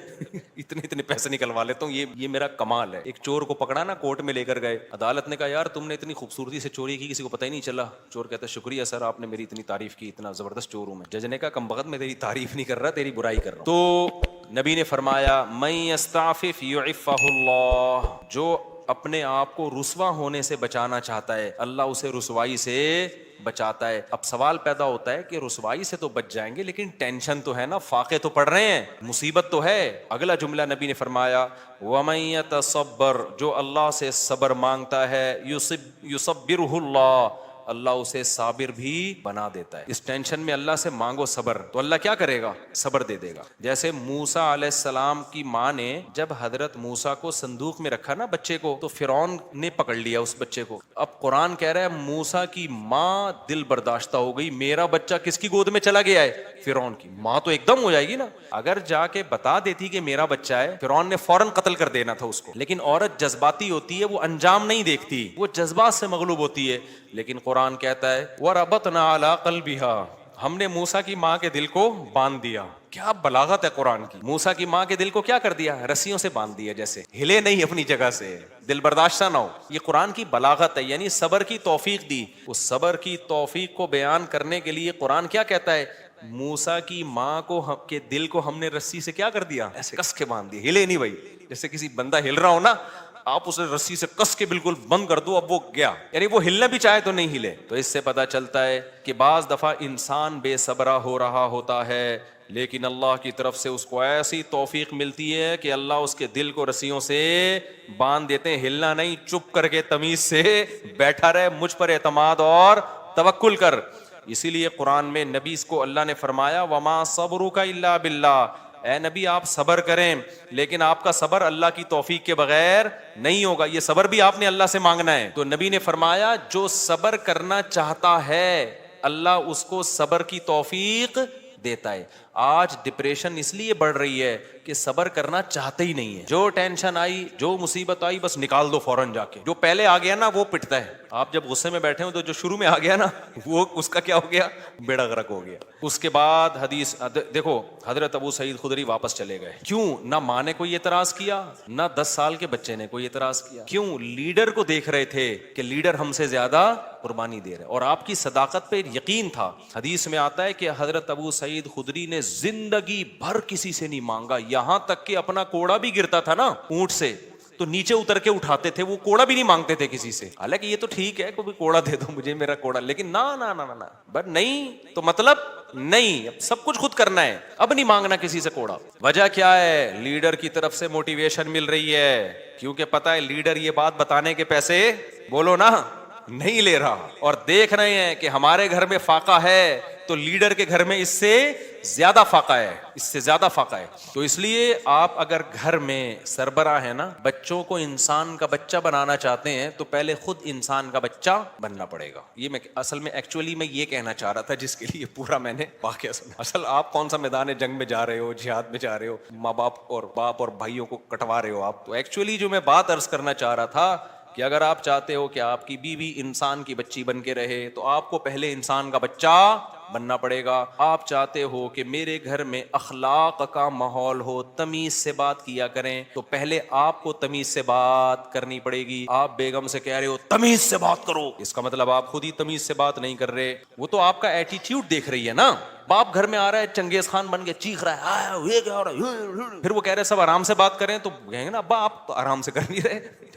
[SPEAKER 2] اتنے پیسے نکلوا لیتا ہوں، یہ میرا کمال ہے. ایک چور کو پکڑا نا، کورٹ میں لے کر گئے، عدالت نے کہا یار تم نے اتنی خوبصورتی سے چوری کی، کسی کو پتہ ہی نہیں چلا. چور کہتا ہے شکریہ سر، آپ نے میری اتنی تعریف کی، اتنا زبردست چور ہوں میں. جج نے کہا کم بخت، میں تیری تعریف نہیں کر رہا، تیری برائی کر رہا ہوں. تو نبی نے فرمایا من یستعفف یعفہ اللہ. جو اپنے آپ کو رسوا ہونے سے بچانا چاہتا ہے، اللہ اسے رسوائی سے بچاتا ہے. اب سوال پیدا ہوتا ہے کہ رسوائی سے تو بچ جائیں گے، لیکن ٹینشن تو ہے نا، فاقے تو پڑ رہے ہیں، مصیبت تو ہے. اگلا جملہ نبی نے فرمایا وَمَن يَتَصَبَّرْ. جو اللہ سے صبر مانگتا ہے، يُصَبِّرْهُ اللَّهُ، اللہ اسے صابر بھی بنا دیتا ہے. اس ٹینشن میں اللہ سے مانگو صبر، تو اللہ کیا کرے گا، صبر دے دے گا. جیسے موسیٰ علیہ السلام کی ماں نے جب حضرت موسیٰ کو صندوق میں رکھا نا بچے کو، تو فرعون نے پکڑ لیا اس بچے کو. اب قرآن کہہ رہا ہے موسیٰ کی ماں دل برداشتہ ہو گئی، میرا بچہ کس کی گود میں چلا گیا ہے، فرعون کی. ماں تو ایک دم ہو جائے گی نا. اگر جا کے بتا دیتی کہ میرا بچہ ہے، فرعون نے فوراً قتل کر دینا تھا اس کو. لیکن عورت جذباتی ہوتی ہے، وہ انجام نہیں دیکھتی، وہ جذبات سے مغلوب ہوتی ہے. لیکن قرآن کہتا ہے وَرَبَطْنَا عَلَىٰ قَلْبِهَا، ہم نے موسیٰ کی ماں کے دل کو باندھ دیا. کیا بلاغت ہے قرآن کی. موسیٰ کی ماں کے دل کو کیا کر دیا، رسیوں سے باندھ دیا، جیسے ہلے نہیں اپنی جگہ سے، دل برداشتہ نہ ہو. یہ قرآن کی بلاغت ہے، یعنی صبر کی توفیق دی. اس صبر کی توفیق کو بیان کرنے کے لیے قرآن کیا کہتا ہے، موسیٰ کی ماں کو کے دل کو ہم نے رسی سے کیا کر دیا، ایسے کس کے باندھ دیا، ہلے نہیں بھائی. جیسے کسی بندہ ہل رہا ہو نا، آپ اسے رسی سے کس کے بالکل بند کر دو، اب وہ گیا، یعنی وہ ہلنا بھی چاہے تو نہیں ہلے. تو اس سے پتہ چلتا ہے کہ بعض دفعہ انسان بے صبرا ہو رہا ہوتا ہے، لیکن اللہ کی طرف سے اس کو ایسی توفیق ملتی ہے کہ اللہ اس کے دل کو رسیوں سے باندھ دیتے ہیں. ہلنا نہیں، چپ کر کے تمیز سے بیٹھا رہے، مجھ پر اعتماد اور توکل کر. اسی لیے قرآن میں نبی کو اللہ نے فرمایا وما صبرک الا باللہ، اے نبی آپ صبر کریں، لیکن آپ کا صبر اللہ کی توفیق کے بغیر نہیں ہوگا. یہ صبر بھی آپ نے اللہ سے مانگنا ہے. تو نبی نے فرمایا جو صبر کرنا چاہتا ہے اللہ اس کو صبر کی توفیق دیتا ہے. آج ڈپریشن اس لیے بڑھ رہی ہے کہ صبر کرنا چاہتے ہی نہیں ہے. جو ٹینشن آئی، جو مصیبت آئی، بس نکال دو فوراً جا کے. جو پہلے آ گیا نا وہ پٹتا ہے. آپ جب غصے میں بیٹھے ہو تو جو شروع میں آ گیا نا وہ اس کا کیا ہو گیا، بیڑا غرق ہو گیا. اس کے بعد حدیث دیکھو، حضرت ابو سعید خدری واپس چلے گئے. کیوں؟ نہ ماں نے کوئی اعتراض کیا، نہ 10 سال کے بچے نے کوئی اعتراض کیا. کیوں؟ لیڈر کو دیکھ رہے تھے کہ لیڈر ہم سے زیادہ قربانی دے رہے، اور آپ کی صداقت پہ یقین تھا. حدیث میں آتا ہے کہ حضرت ابو سعید خدری نے زندگی بھر کسی سے نہیں مانگا، یہاں تک کہ اپنا کوڑا بھی گرتا تھا نا اونٹ سے تو نیچے اتر کے اٹھاتے تھے، وہ کوڑا بھی نہیں مانگتے تھے کسی سے. حالانکہ یہ تو ٹھیک ہے کوئی کوڑا دے دو مجھے میرا کوڑا، لیکن نہ بٹ نہیں تو مطلب نہیں، اب سب کچھ خود کرنا ہے، اب نہیں مانگنا کسی سے کوڑا. وجہ کیا ہے؟ لیڈر کی طرف سے موٹیویشن مل رہی ہے، کیونکہ پتا ہے لیڈر یہ بات بتانے کے پیسے بولو نا نہیں لے رہا، اور دیکھ رہے ہیں کہ ہمارے گھر میں فاقہ ہے تو لیڈر کے گھر میں اس سے زیادہ فاقہ ہے, اس سے زیادہ فاقہ ہے. تو اس لیے آپ اگر گھر میں سربراہ ہے نا, بچوں کو انسان کا بچہ بنانا چاہتے ہیں تو پہلے خود انسان کا بچہ بننا پڑے گا. یہ میں اصل میں ایکچولی میں یہ کہنا چاہ رہا تھا, جس کے لیے پورا میں نے واقعہ سنا. اصل آپ کون سا میدان جنگ میں جا رہے ہو, جہاد میں جا رہے ہو, ماں باپ اور بھائیوں کو کٹوا رہے ہو آپ. تو ایکچولی جو میں بات عرض کرنا چاہ رہا تھا کہ اگر آپ چاہتے ہو کہ آپ کی بیوی انسان کی بچی بن کے رہے تو آپ کو پہلے انسان کا بچہ بننا پڑے گا. آپ چاہتے ہو کہ میرے گھر میں اخلاق کا ماحول ہو, تمیز سے بات کیا کریں, تو پہلے آپ کو تمیز سے بات کرنی پڑے گی. آپ بیگم سے کہہ رہے ہو تمیز سے بات کرو, اس کا مطلب آپ خود ہی تمیز سے بات نہیں کر رہے. وہ تو آپ کا ایٹیٹیوڈ دیکھ رہی ہے نا. باپ گھر میں آ رہا ہے چنگیز خان بن کے چیخ رہا ہے, یہ کیا ہو رہا ہے, پھر وہ کہہ رہے سب آرام سے بات کریں, تو کہیں گے نا ابا آپ تو آرام سے کر نہیں رہے.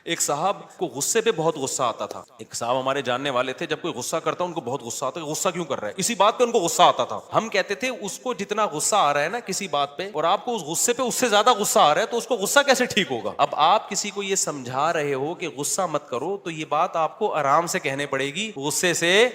[SPEAKER 2] ایک صاحب کو غصے پہ بہت غصہ آتا تھا. ایک صاحب ہمارے جاننے والے تھے, جب کوئی غصہ کرتا ان کو بہت غصہ آتا, غصہ کیوں کر رہا ہے, اسی بات پہ ان کو غصہ آتا تھا. ہم کہتے تھے اس کو جتنا غصہ آ رہا ہے نا کسی بات پہ, اور آپ کو اس غصے پہ اس سے زیادہ غصہ آ رہا ہے, تو اس کو غصہ کیسے ٹھیک ہوگا. اب آپ کسی کو یہ سمجھا رہے ہو کہ غصہ مت کرو, تو یہ بات آپ کو آرام سے کہنے پڑے گی, غصے سے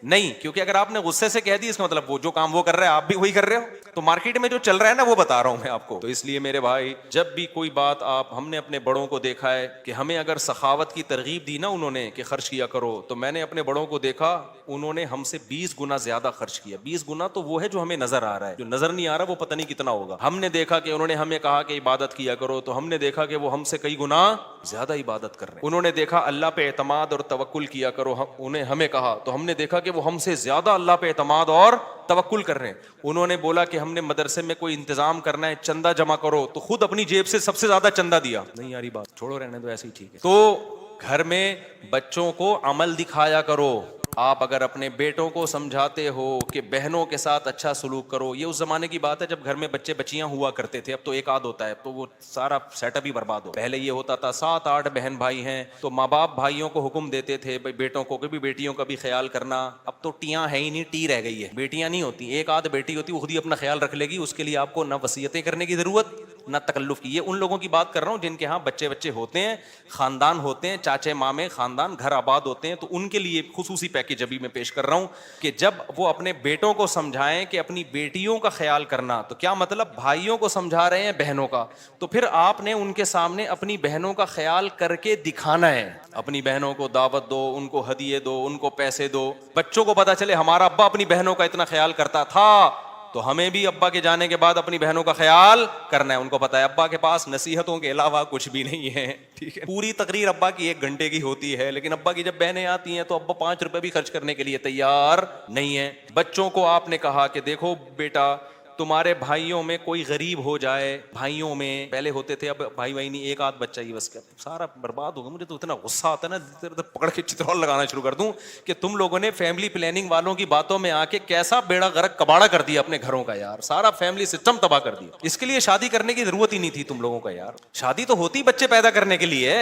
[SPEAKER 2] نہیں. کیونکہ اگر آپ نے غصے سے کہہ دی, اس کا مطلب وہ جو کام وہ کر رہا ہے آپ بھی وہی کر رہے ہو. تو مارکیٹ میں جو چل رہا ہے نا وہ بتا رہا ہوں میں آپ کو. تو اس لیے میرے بھائی, جب بھی کوئی بات ہم نے اپنے بڑوں کو دیکھا ہے کہ ہمیں اگر سخاوت کی ترغیب دی نا انہوں نے کہ خرچ کیا کرو, تو میں نے اپنے بڑوں کو دیکھا انہوں نے ہم سے 20 گنا زیادہ خرچ کیا. 20 گنا تو وہ ہے جو ہمیں نظر آ رہا ہے, جو نظر نہیں آ رہا وہ پتہ نہیں کتنا ہوگا. ہم نے دیکھا کہ انہوں نے ہمیں کہا کہ عبادت کیا کرو, تو ہم نے دیکھا کہ وہ ہم سے کئی گنا زیادہ عبادت کر رہے ہیں. انہوں نے دیکھا اللہ پہ اعتماد اور توکل کیا کرو, انہیں ہمیں کہا, تو ہم نے دیکھا کہ وہ ہم سے زیادہ اللہ پہ اعتماد اور توکل کر رہے ہیں. انہوں نے بولا کہ ہم نے مدرسے میں کوئی انتظام کرنا ہے, چندہ جمع کرو, تو خود اپنی جیب سے سب سے زیادہ چندہ دیا. نہیں یاری بات چھوڑو, رہنے دو, ایسے ہی ٹھیک ہے. تو گھر میں بچوں کو عمل دکھایا کرو. آپ اگر اپنے بیٹوں کو سمجھاتے ہو کہ بہنوں کے ساتھ اچھا سلوک کرو, یہ اس زمانے کی بات ہے جب گھر میں بچے بچیاں ہوا کرتے تھے. اب تو ایک آدھ ہوتا ہے, تو وہ سارا سیٹ اپ ہی برباد ہو. پہلے یہ ہوتا تھا 7-8 بہن بھائی ہیں, تو ماں باپ بھائیوں کو حکم دیتے تھے بھائی بیٹوں کو بھی بیٹیوں کا بھی خیال کرنا. اب تو ٹیاں ہے ہی نہیں, ٹی رہ گئی ہے, بیٹیاں نہیں ہوتی. ایک آدھ بیٹی ہوتی, وہ خود ہی اپنا خیال رکھ لے گی, اس کے لیے آپ کو نہ وصیتیں کرنے کی ضرورت نہ تکلف کی. یہ ان لوگوں کی بات کر رہا ہوں جن کے ہاں بچے ہوتے ہیں, خاندان ہوتے ہیں, چاچے مامے خاندان گھر آباد ہوتے ہیں. تو ان کے لیے خصوصی پیکیج ابھی میں پیش کر رہا ہوں کہ جب وہ اپنے بیٹوں کو سمجھائیں کہ اپنی بیٹیوں کا خیال کرنا, تو کیا مطلب بھائیوں کو سمجھا رہے ہیں بہنوں کا, تو پھر آپ نے ان کے سامنے اپنی بہنوں کا خیال کر کے دکھانا ہے. اپنی بہنوں کو دعوت دو, ان کو ہدیے دو, ان کو پیسے دو, بچوں کو پتا چلے ہمارا ابا اپنی بہنوں کا اتنا خیال کرتا تھا, تو ہمیں بھی ابا کے جانے کے بعد اپنی بہنوں کا خیال کرنا ہے. ان کو پتا ہے ابا کے پاس نصیحتوں کے علاوہ کچھ بھی نہیں ہے, ٹھیک ہے. پوری تقریر ابا کی 1 گھنٹے کی ہوتی ہے, لیکن ابا کی جب بہنیں آتی ہیں تو ابا 5 روپے بھی خرچ کرنے کے لیے تیار نہیں ہے. بچوں کو آپ نے کہا کہ دیکھو بیٹا, تمہارے بھائیوں میں کوئی غریب ہو جائے, بھائیوں میں پہلے ہوتے تھے, اب بھائی نہیں, ایک آدھ بچہ ہی بس, سارا برباد ہوگا. مجھے تو اتنا غصہ آتا ہے نا, پکڑ کے چترول لگانا شروع کر دوں کہ تم لوگوں نے فیملی پلاننگ والوں کی باتوں میں آ کے کیسا بیڑا غرق کباڑا کر دیا اپنے گھروں کا یار, سارا فیملی سسٹم تباہ کر دیا. اس کے لیے شادی کرنے کی ضرورت ہی نہیں تھی تم لوگوں کا یار. شادی تو ہوتی بچے پیدا کرنے کے لیے,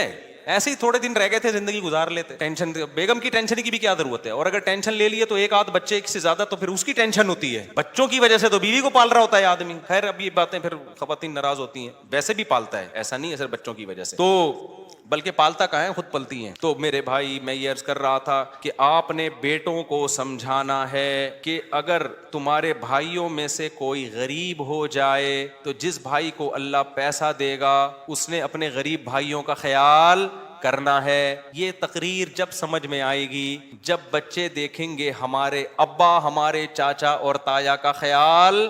[SPEAKER 2] ایسے ہی تھوڑے دن رہ گئے تھے زندگی گزار لیتے. ٹینشن, بیگم کی ٹینشن کی بھی کیا ضرورت ہے, اور اگر ٹینشن لے لیے تو ایک آدھ بچے سے زیادہ تو پھر اس کی ٹینشن ہوتی ہے. بچوں کی وجہ سے تو بیوی کو پال رہا ہوتا ہے آدمی. خیر اب یہ باتیں پھر خواتین ناراض ہوتی ہیں, ویسے بھی پالتا ہے, ایسا نہیں ہے صرف بچوں کی وجہ سے, تو بلکہ پالتا کہاں ہے, خود پلتی ہیں. تو میرے بھائی میں یہ عرض کر رہا تھا کہ آپ نے بیٹوں کو سمجھانا ہے کہ اگر تمہارے بھائیوں میں سے کوئی غریب ہو جائے تو جس بھائی کو اللہ پیسہ دے گا اس نے اپنے غریب بھائیوں کا خیال کرنا ہے. یہ تقریر جب سمجھ میں آئے گی جب بچے دیکھیں گے ہمارے ابا ہمارے چاچا اور تایا کا خیال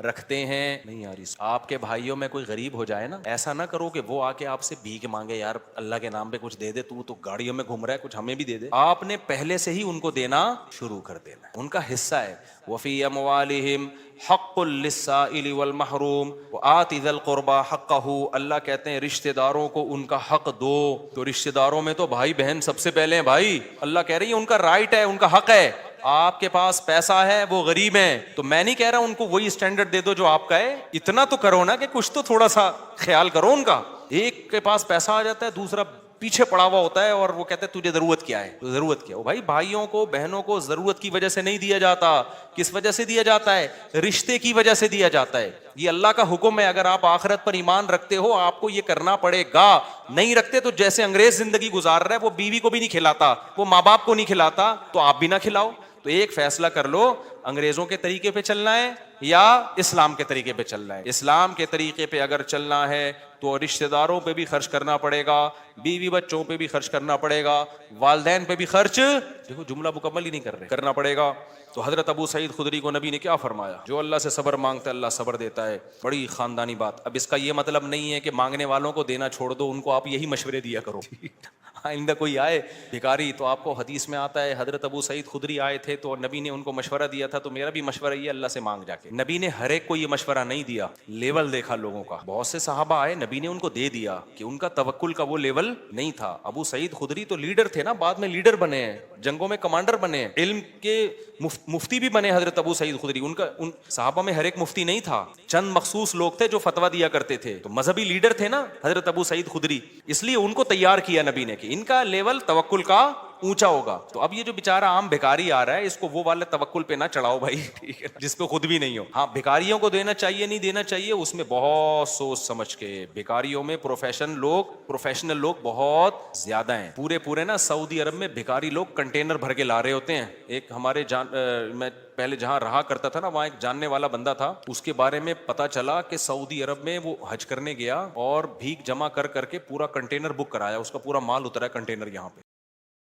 [SPEAKER 2] رکھتے ہیں. نہیں یار, آپ کے بھائیوں میں کوئی غریب ہو جائے نا, ایسا نہ کرو کہ وہ آ کے آپ سے بھیک مانگے, یار اللہ کے نام پہ کچھ دے دے, تو گاڑیوں میں گھوم رہا ہے, کچھ ہمیں بھی دے دے. آپ نے پہلے سے ہی ان کو دینا شروع کر دینا, ان کا حصہ ہے. وفی اموالہم حق للسائل والمحروم وآت ذی القربى حقہ. اللہ کہتے ہیں رشتہ داروں کو ان کا حق دو. تو رشتہ داروں میں تو بھائی بہن سب سے پہلے ہیں بھائی. اللہ کہہ رہی ہے ان کا رائٹ ہے, ان کا حق ہے. آپ کے پاس پیسہ ہے, وہ غریب ہیں, تو میں نہیں کہہ رہا ان کو وہی اسٹینڈرڈ دے دو جو آپ کا ہے, اتنا تو کرو نا کہ کچھ تو تھوڑا سا خیال کرو ان کا. ایک کے پاس پیسہ آ جاتا ہے, دوسرا پیچھے پڑا ہوا ہوتا ہے اور وہ کہتے ہیں تجھے ضرورت کیا ہے, ضرورت کیا ہے. بھائی بھائیوں کو بہنوں کو ضرورت کی وجہ سے نہیں دیا جاتا. کس وجہ سے دیا جاتا ہے؟ رشتے کی وجہ سے دیا جاتا ہے. یہ اللہ کا حکم ہے. اگر آپ آخرت پر ایمان رکھتے ہو آپ کو یہ کرنا پڑے گا. نہیں رکھتے تو جیسے انگریز زندگی گزار رہا ہے, وہ بیوی کو بھی نہیں کھلاتا, وہ ماں باپ کو نہیں کھلاتا, تو آپ بھی نہ کھلاؤ. تو ایک فیصلہ کر لو، انگریزوں کے طریقے پہ چلنا ہے یا اسلام کے طریقے پہ چلنا ہے. اسلام کے طریقے پہ اگر چلنا ہے تو رشتہ داروں پہ بھی خرچ کرنا پڑے گا، بیوی بچوں پہ بھی خرچ کرنا پڑے گا، والدین پہ بھی خرچ، دیکھو جملہ مکمل ہی نہیں کر رہے، کرنا پڑے گا. تو حضرت ابو سعید خدری کو نبی نے کیا فرمایا؟ جو اللہ سے صبر مانگتا ہے اللہ صبر دیتا ہے. بڑی خاندانی بات. اب اس کا یہ مطلب نہیں ہے کہ مانگنے والوں کو دینا چھوڑ دو، ان کو آپ یہی مشورے دیا کرو. آئندہ کوئی آئے بھکاری تو آپ کو حدیث میں آتا ہے حضرت ابو سعید خدری آئے تھے تو نبی نے ان کو مشورہ دیا تھا، تو میرا بھی مشورہ یہ اللہ سے مانگ جا کے. نبی نے ہر ایک کو یہ مشورہ نہیں دیا، لیول دیکھا لوگوں کا. بہت سے صحابہ آئے نبی نے ان کو دے دیا کہ ان کا توکل کا وہ لیول نہیں تھا. ابو سعید خدری تو لیڈر تھے نا، بعد میں لیڈر بنے ہیں، جنگوں میں کمانڈر بنے ہیں، علم کے مفتی بھی بنے حضرت ابو سعید خدری. ان صحابہ میں ہر ایک مفتی نہیں تھا، چند مخصوص لوگ تھے جو فتویٰ دیا کرتے تھے. تو مذہبی لیڈر تھے نا حضرت ابو سعید خدری، اس لیے ان کو تیار کیا نبی نے کہ ان کا لیول توکل کا اونچا ہوگا. تو اب یہ جو بیچارہ عام بھکاری آ رہا ہے اس کو وہ والے توکل پہ نہ چڑھاؤ بھائی، ٹھیک ہے، جس پہ خود بھی نہیں ہو. ہاں بھکاریوں کو دینا چاہیے نہیں دینا چاہیے اس میں بہت سوچ سمجھ کے. بھکاریوں میں پروفیشنل لوگ بہت زیادہ ہیں. پورے نا سعودی عرب میں بھکاری لوگ کنٹینر بھر کے لا رہے ہوتے ہیں. ایک ہمارے میں پہلے جہاں رہا کرتا تھا نا وہاں ایک جاننے والا بندہ تھا، اس کے بارے میں پتا چلا کہ سعودی عرب میں وہ حج کرنے گیا اور بھیک جمع کر کے پورا کنٹینر بک کرایا، اس کا پورا مال اترا ہے کنٹینر یہاں پہ.